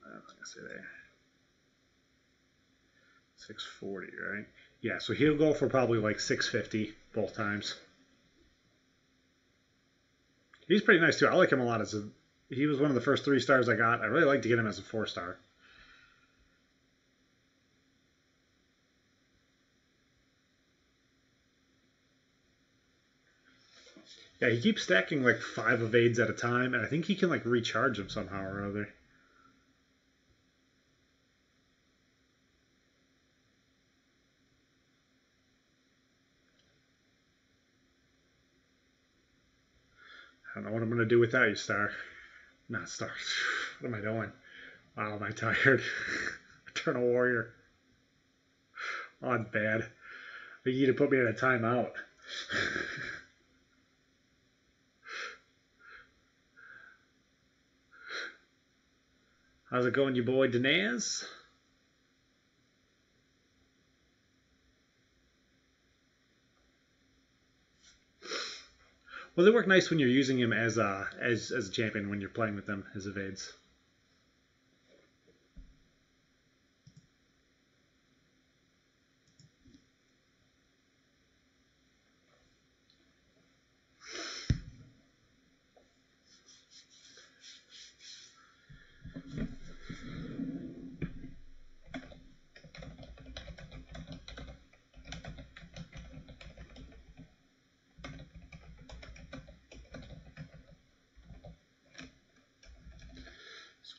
I'm gonna say there, 640, right? Yeah, so he'll go for probably like 650 both times. He's pretty nice too. I like him a lot. He was one of the first 3 stars I got. I really like to get him as a 4-star. Yeah, he keeps stacking like 5 evades at a time, and I think he can like recharge them somehow or other. I don't know what I'm gonna do without you, Star. Not Star. What am I doing? Wow, am I tired? Eternal Warrior. Oh, it's bad. You need to put me in a timeout. How's it going, you boy, Danaz? Well, they work nice when you're using him as a champion when you're playing with them as evades.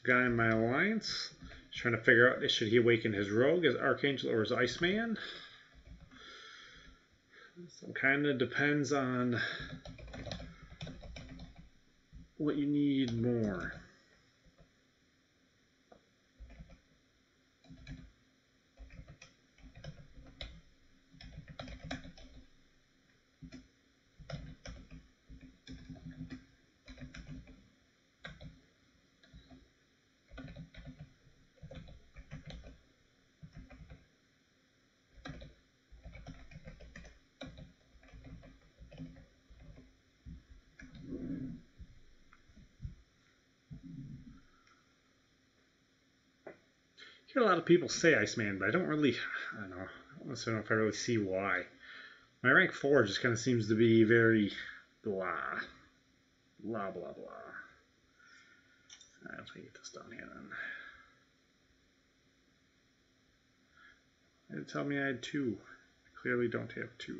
Guy in my alliance is trying to figure out, should he awaken his rogue as Archangel or his Iceman? So it kind of depends on what you need more. I hear a lot of people say Iceman, but I don't know if I really see why. My rank 4 just kind of seems to be very blah. Blah, blah, blah. Alright, let me get this done here then. It tell me I had 2. I clearly don't have 2.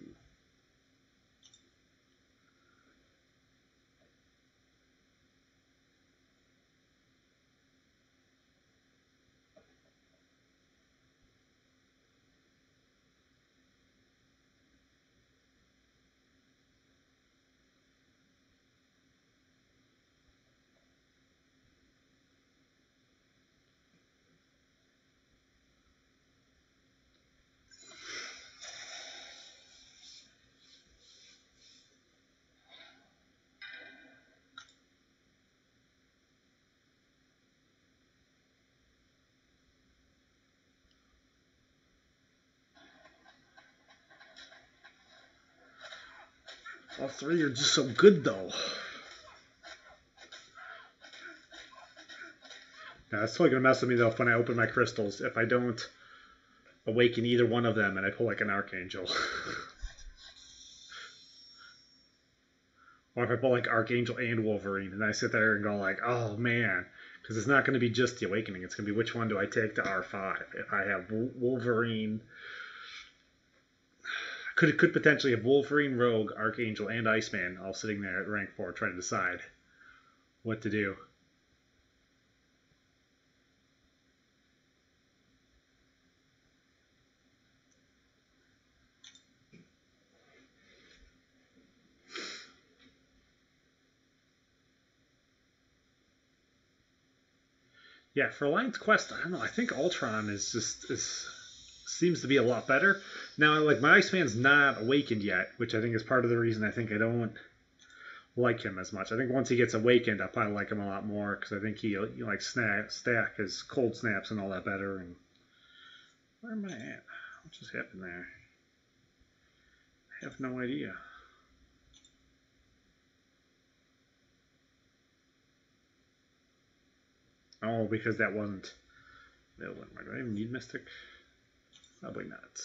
All 3 are just so good, though. Now, that's totally going to mess with me, though, if when I open my crystals, if I don't awaken either one of them and I pull, like, an Archangel. Or if I pull, like, Archangel and Wolverine, and I sit there and go, like, oh, man. Because it's not going to be just the awakening. It's going to be which one do I take to R5. If I have Wolverine... Could potentially have Wolverine, Rogue, Archangel, and Iceman all sitting there at rank 4 trying to decide what to do. Yeah, for Alliance Quest, I don't know. I think Ultron is seems to be a lot better. Now, like, my Iceman's not awakened yet, which I think is part of the reason I think I don't like him as much. I think once he gets awakened, I'll probably like him a lot more, because I think he like stack his cold snaps and all that better. And where am I at? What just happened there? I have no idea. Oh, because that wasn't. Do I even need Mystic? Probably not.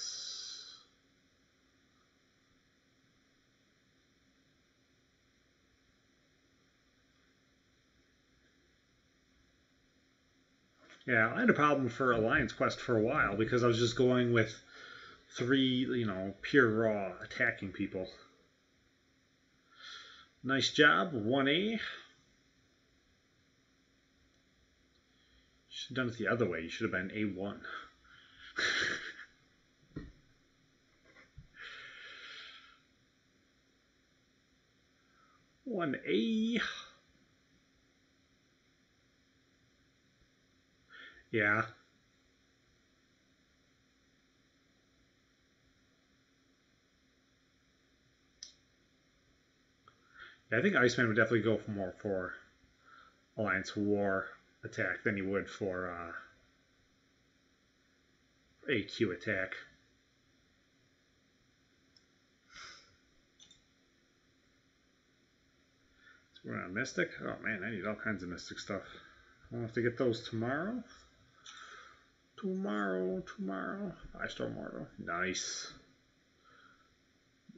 Yeah, I had a problem for Alliance Quest for a while because I was just going with 3, pure raw attacking people. Nice job, 1A. Should have done it the other way. You should have been A1. 1A. Yeah. I think Iceman would definitely go more for Alliance War attack than he would for AQ attack. So we're on Mystic. Oh man, I need all kinds of Mystic stuff. I'll have to get those tomorrow. Tomorrow. 5-star mortal. Nice.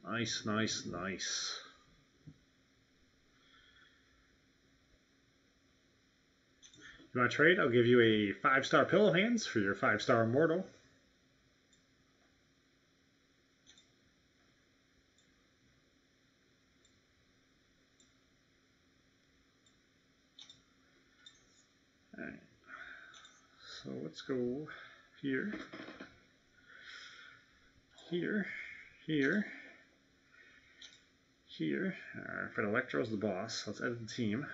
Nice. You want to trade? I'll give you a 5-star pillow hands for your 5-star immortal. Alright. So let's go here. Alright, Fred Electro's the boss. Let's edit the team.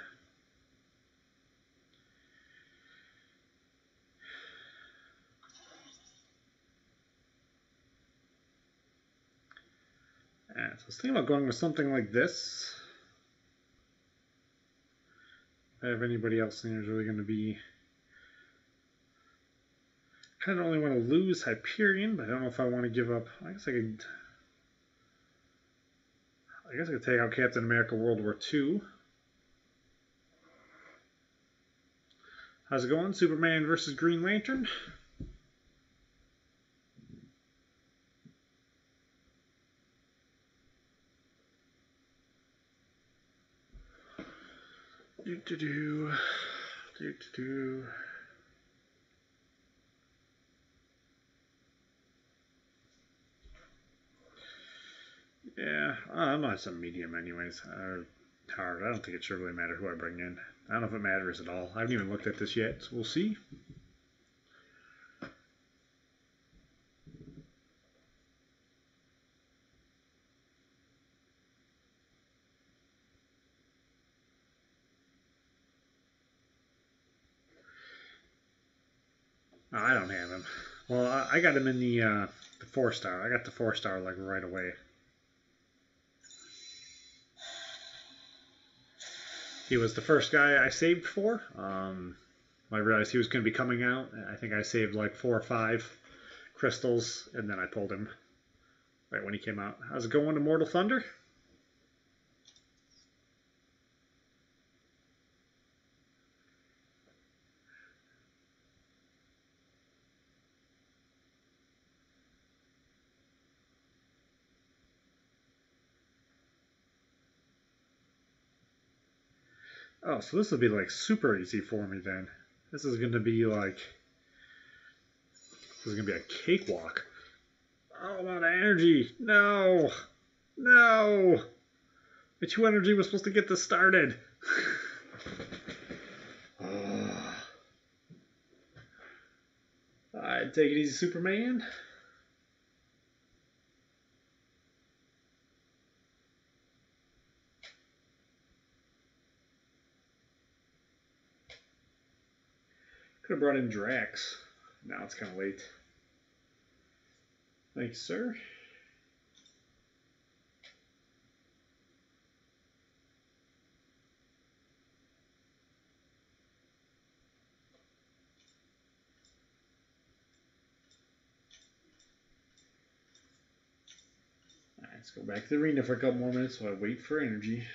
So I was thinking about going with something like this. If I have anybody else in here is really going to be... I kind of only want to lose Hyperion, but I don't know if I want to give up... I guess I could take out Captain America World War II. How's it going? Superman versus Green Lantern? Yeah, I'm not some medium anyways. Hard. I don't think it should really matter who I bring in. I don't know if it matters at all. I haven't even looked at this yet, so we'll see. Oh, I don't have him. Well, I got him in the 4-star. I got the 4-star like right away. He was the first guy I saved for. I realized he was going to be coming out. I think I saved like 4 or 5 crystals, and then I pulled him right when he came out. How's it going, Immortal Thunder? Oh, so this will be like super easy for me then. This is going to be like... This is going to be a cakewalk. Oh, a lot of energy. No. My 2 energy was supposed to get this started. Alright, take it easy, Superman. Could have brought in Drax. Now it's kind of late. Thanks, sir. All right, let's go back to the arena for a couple more minutes while I wait for energy.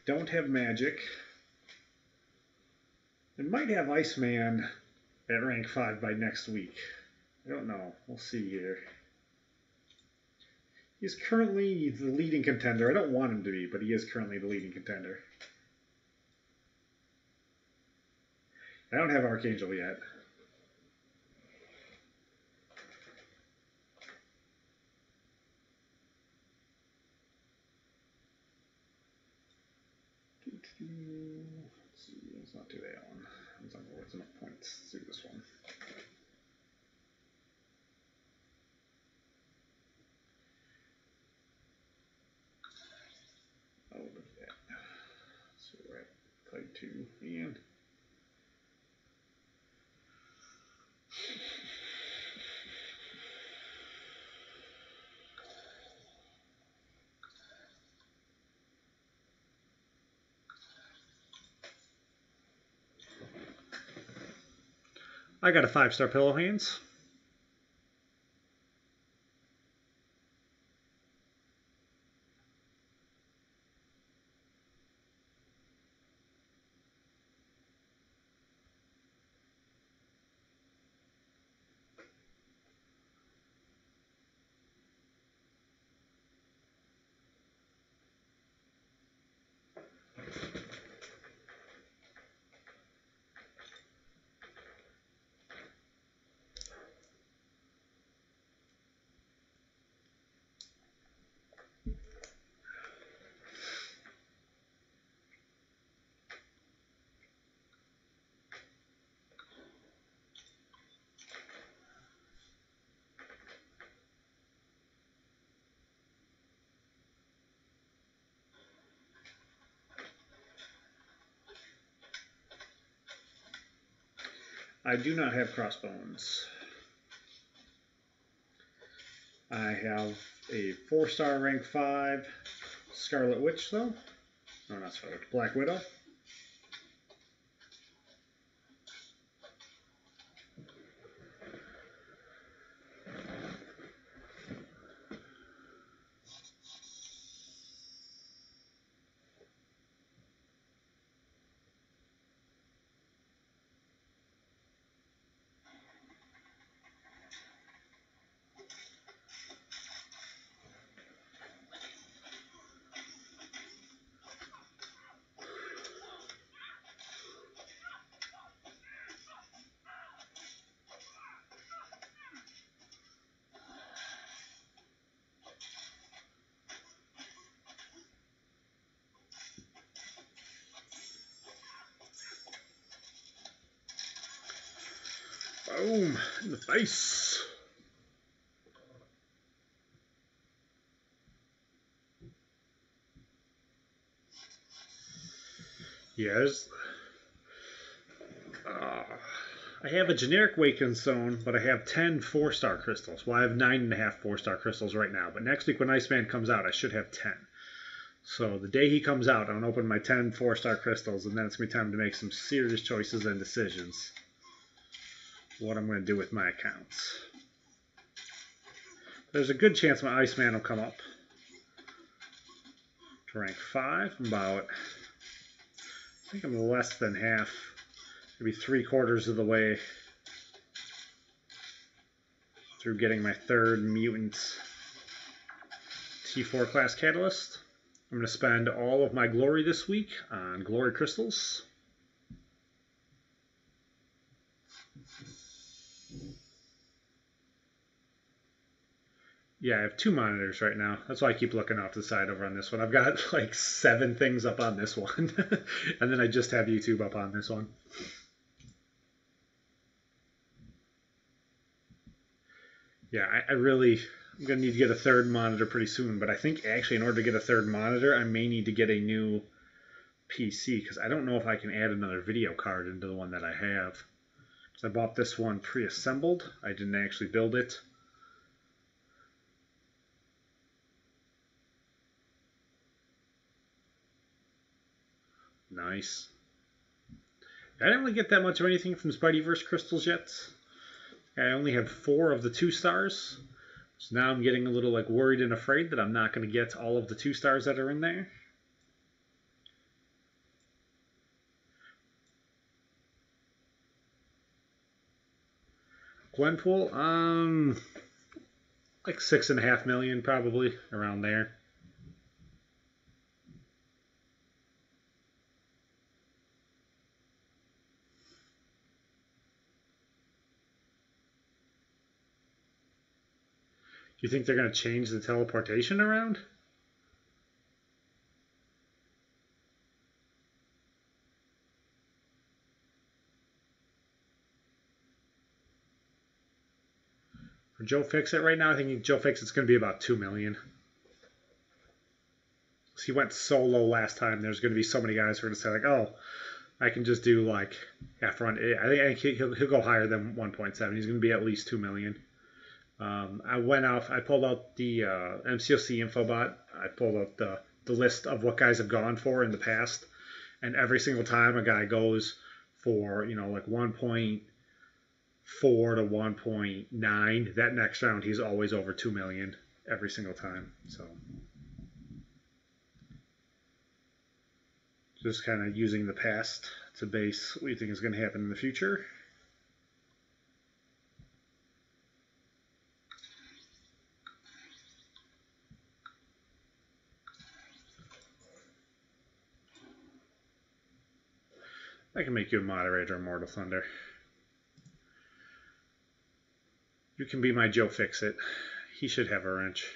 Don't have magic. I might have Iceman at rank 5 by next week. I don't know. We'll see here. He's currently the leading contender. I don't want him to be, but he is currently the leading contender. I don't have Archangel yet. Let's see, let's not do that one. It's not worth enough points. Let's do this one. Oh, look at that. So we're at play 2 and I got a 5-star pillow hands. I do not have crossbones. I have a 4-star rank 5 Scarlet Witch though. No, not Scarlet Witch, Black Widow. Boom, in the face. Yes. I have a generic Waken Stone, but I have 10 4-star crystals. Well, I have 9.5 4-star crystals right now. But next week when Iceman comes out, I should have 10. So the day he comes out, I'm going to open my 10 4-star crystals, and then it's going to be time to make some serious choices and decisions. What I'm going to do with my accounts. There's a good chance my Iceman will come up to rank 5. I think I'm less than half, maybe 3/4 of the way through getting my 3rd mutant T4 class catalyst. I'm going to spend all of my glory this week on glory crystals. Yeah, I have 2 monitors right now. That's why I keep looking off to the side over on this one. I've got like 7 things up on this one. And then I just have YouTube up on this one. Yeah, I really I'm going to need to get a third monitor pretty soon, but I think actually in order to get a third monitor, I may need to get a new PC, because I don't know if I can add another video card into the one that I have. So I bought this one pre-assembled. I didn't actually build it. Nice. I didn't really get that much of anything from Spideyverse crystals yet. I only had 4 of the 2 stars. So now I'm getting a little like worried and afraid that I'm not going to get all of the 2 stars that are in there. Gwenpool, like 6.5 million, probably around there. Do you think they're going to change the teleportation around? For Joe Fixit right now, I think Joe Fixit's going to be about 2 million. So he went so low last time. There's going to be so many guys who are going to say like, "Oh, I can just do like half run." I think he'll go higher than 1.7. He's going to be at least 2 million. I pulled out the MCOC infobot. I pulled out the list of what guys have gone for in the past, and every single time a guy goes for, you know, like 1.4 to 1.9, that next round he's always over 2 million every single time. So just kind of using the past to base what you think is going to happen in the future. I can make you a moderator, Immortal Thunder. You can be my Joe Fixit. He should have a wrench.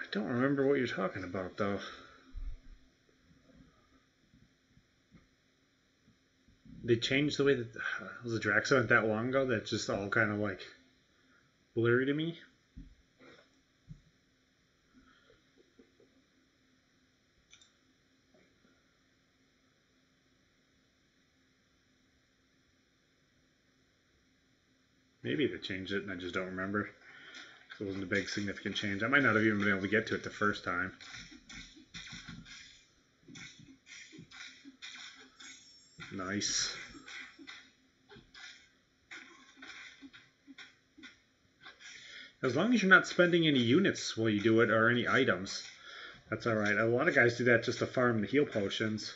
I don't remember what you're talking about, though. They changed the way that was the Drax event that long ago. That's just all kind of like blurry to me. Maybe they changed it and I just don't remember. So it wasn't a big significant change. I might not have even been able to get to it the first time. Nice. As long as you're not spending any units while you do it or any items, that's alright. A lot of guys do that just to farm the heal potions.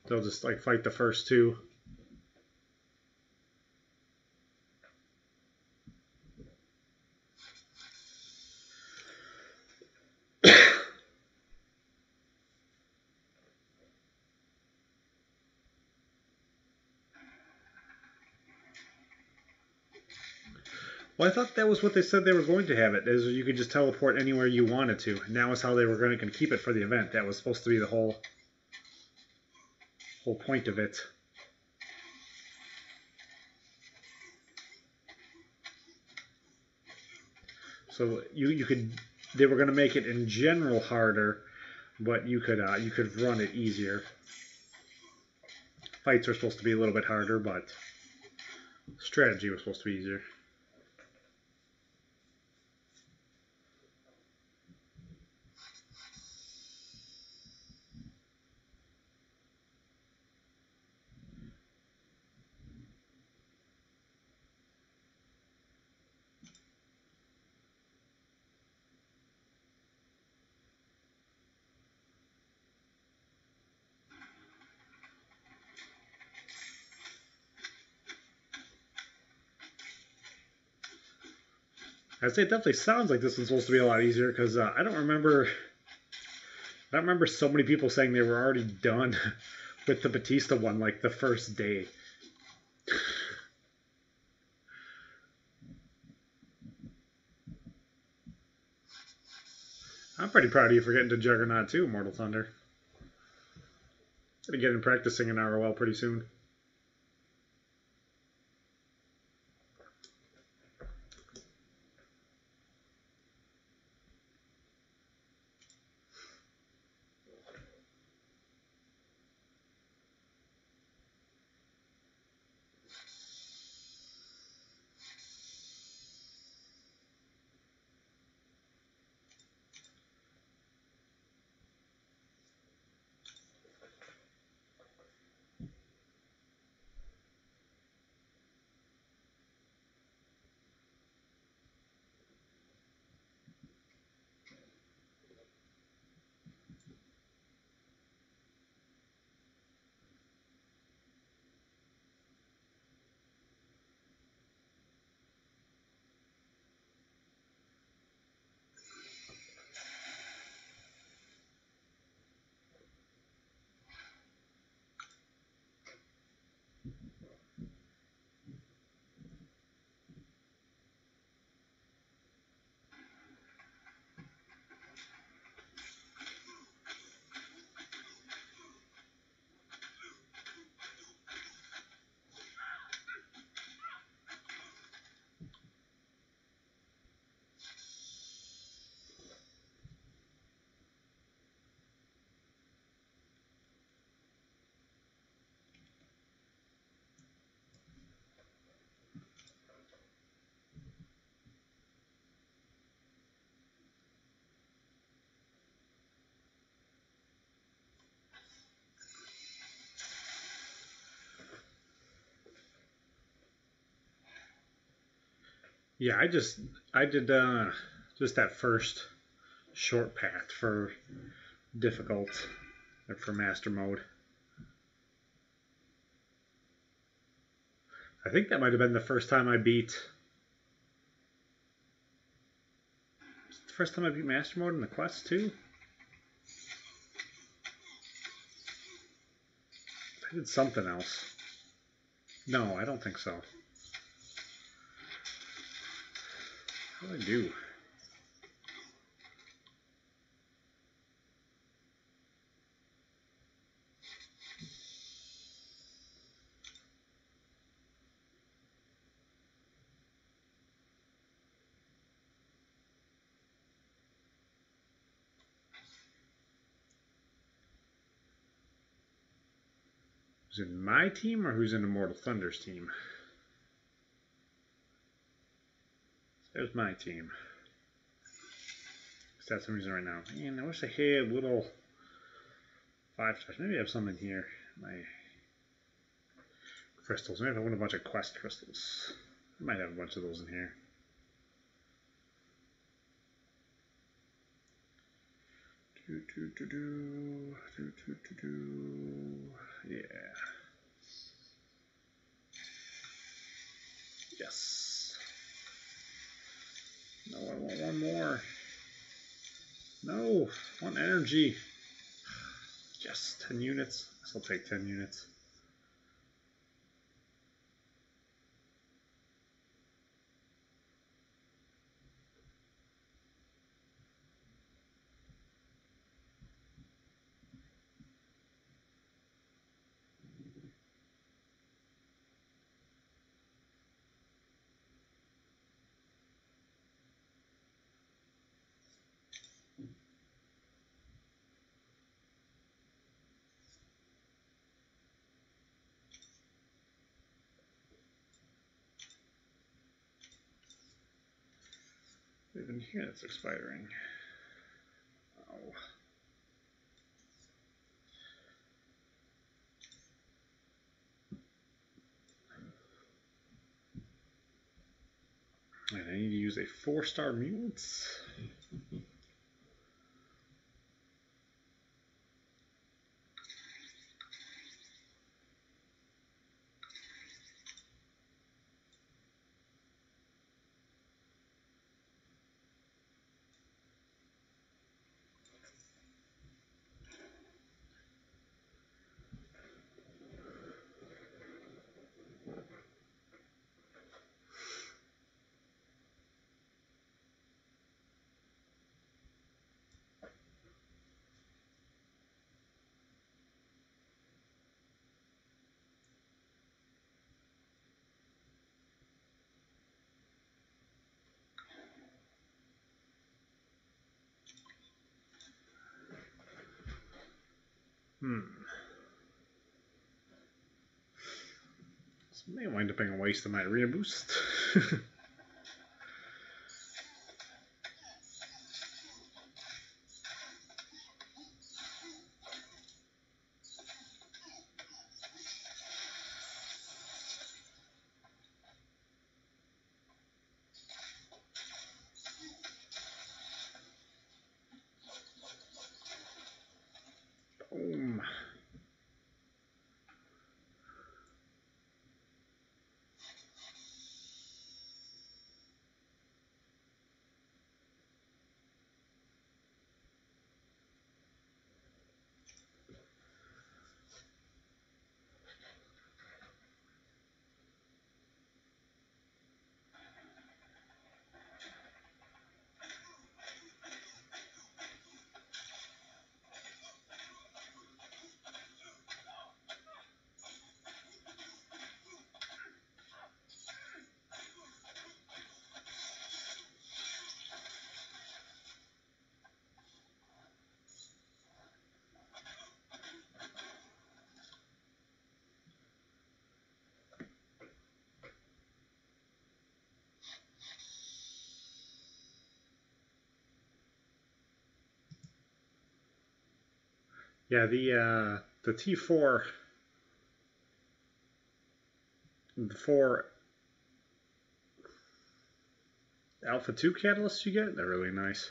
They'll just like fight the first 2. Well, I thought that was what they said they were going to have it, is you could just teleport anywhere you wanted to. And that was how they were going to keep it for the event. That was supposed to be the whole point of it. So you could, they were going to make it in general harder, but you could run it easier. Fights are supposed to be a little bit harder, but Strategy was supposed to be easier. I'd say it definitely sounds like this one's supposed to be a lot easier because I don't remember so many people saying they were already done with the Batista one like the first day. I'm pretty proud of you for getting to Juggernaut too, Mortal Thunder. Gonna get in practicing in ROL pretty soon. Yeah, I did just that first short path for difficult or for master mode. I think that might have been the first time I beat. Was it the first time I beat master mode in the quest too? I did something else. No, I don't think so. What did I do? Who's in my team or who's in Immortal Thunder's team? There's my team. That's what I'm using right now. Man, I wish I had little 5-stars. Maybe I have some in here. My crystals. Maybe I want a bunch of quest crystals. I might have a bunch of those in here. Yeah. Yes. No, I want one more. No, one energy. Yes, 10 units. This will take 10 units. Even here that's expiring. Oh. And I need to use a 4-star mutants. This may wind up being a waste of my arena boost. Boom. Yeah, the T4, the 4 Alpha 2 catalysts you get, they're really nice.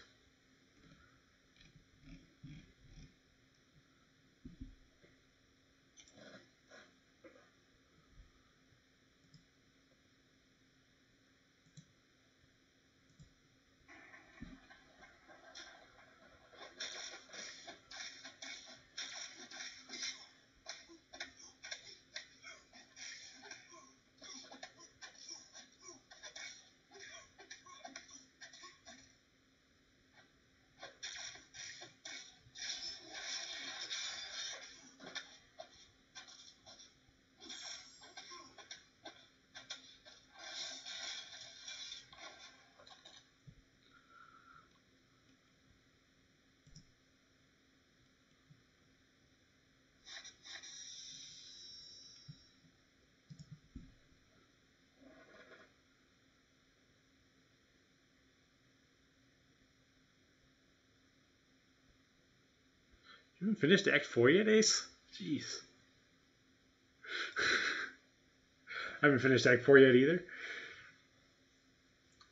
You haven't finished Act 4 yet, Ace? Jeez. I haven't finished Act 4 yet either.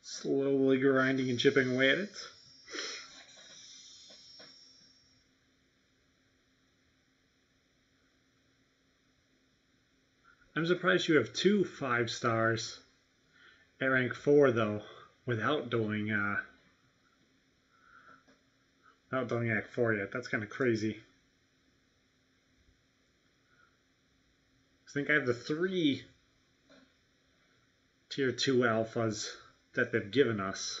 Slowly grinding and chipping away at it. I'm surprised you have 2 5-stars at rank 4 though, without doing Act 4 yet. That's kind of crazy. I think I have the 3 tier 2 alphas that they've given us.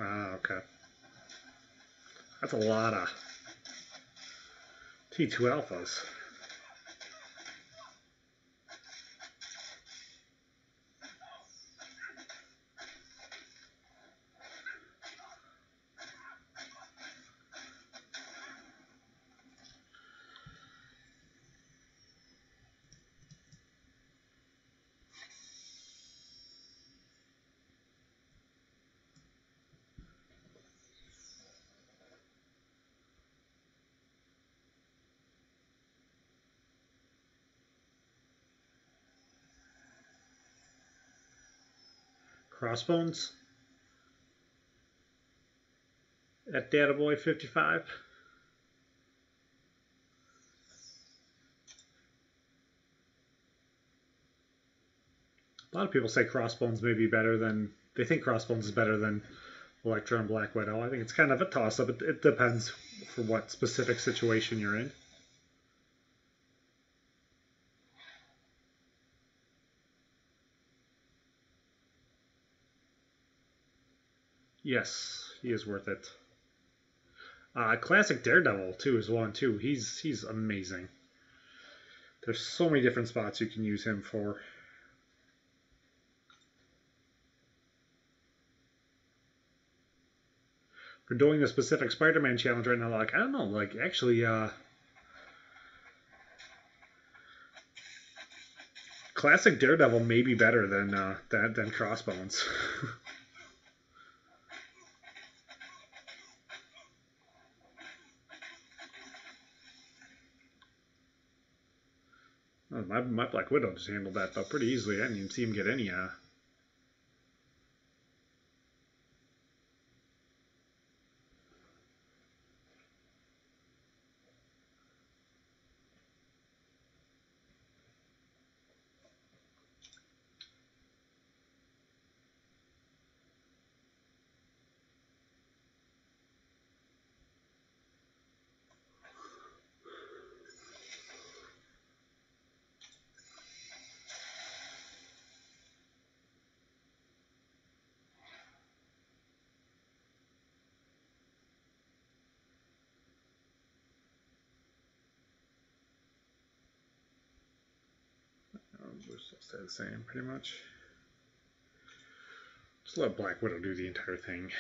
Ah, okay. That's a lot of T2 alphas. Crossbones at Databoy55. A lot of people say Crossbones may be better than, they think Crossbones is better than Electra and Black Widow. I think it's kind of a toss-up. It depends for what specific situation you're in. Yes, he is worth it. Classic Daredevil too is one too. He's amazing. There's so many different spots you can use him for. For doing the specific Spider-Man challenge right now, like I don't know, like actually, classic Daredevil may be better than Crossbones. Oh, my Black Widow just handled that though pretty easily. I didn't even see him get any. We'll stay the same pretty much. Just let Black Widow do the entire thing.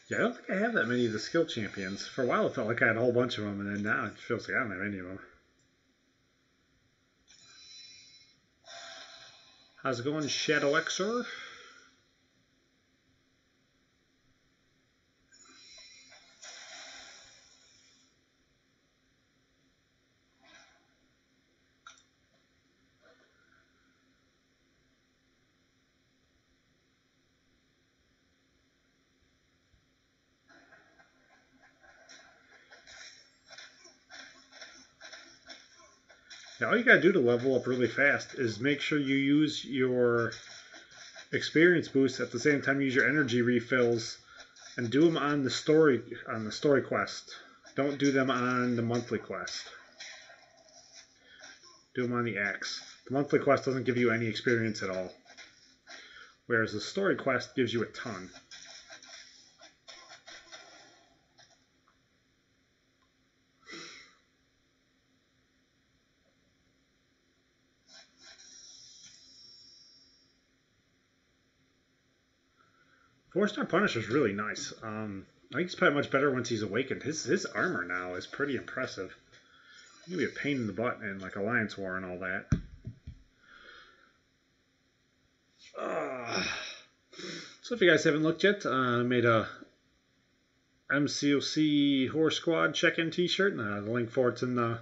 Yeah, I don't think I have that many of the skill champions. For a while it felt like I had a whole bunch of them, and then now it feels like I don't have any of them. How's it going, Shadow Xer? Now, all you gotta do to level up really fast is make sure you use your experience boost at the same time you use your energy refills, and do them on the story quest. Don't do them on the monthly quest. Do them on the axe. The monthly quest doesn't give you any experience at all, whereas the story quest gives you a ton. Four-star Punisher's really nice. I think he's probably much better once he's awakened. His armor now is pretty impressive. Maybe a pain in the butt in like Alliance War and all that. So if you guys haven't looked yet, I made a MCOC Horror Squad check-in t-shirt. The link for it's in the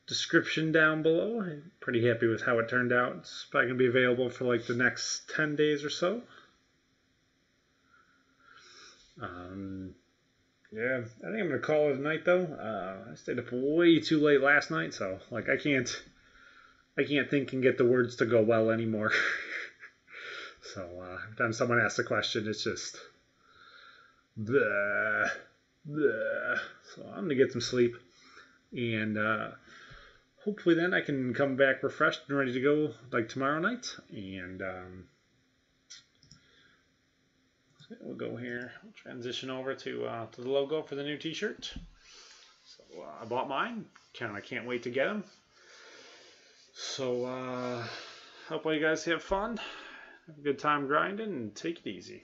description down below. I'm pretty happy with how it turned out. It's probably going to be available for like the next 10 days or so. Yeah, I think I'm going to call it a night though. I stayed up way too late last night, so like I can't think and get the words to go well anymore. So every time someone asks a question, it's just bleh, bleh. So I'm gonna get some sleep, and hopefully then I can come back refreshed and ready to go like tomorrow night. And we'll go here. We'll transition over to the logo for the new T-shirt. So I bought mine. I can't wait to get them. So hope all you guys have fun. Have a good time grinding and take it easy.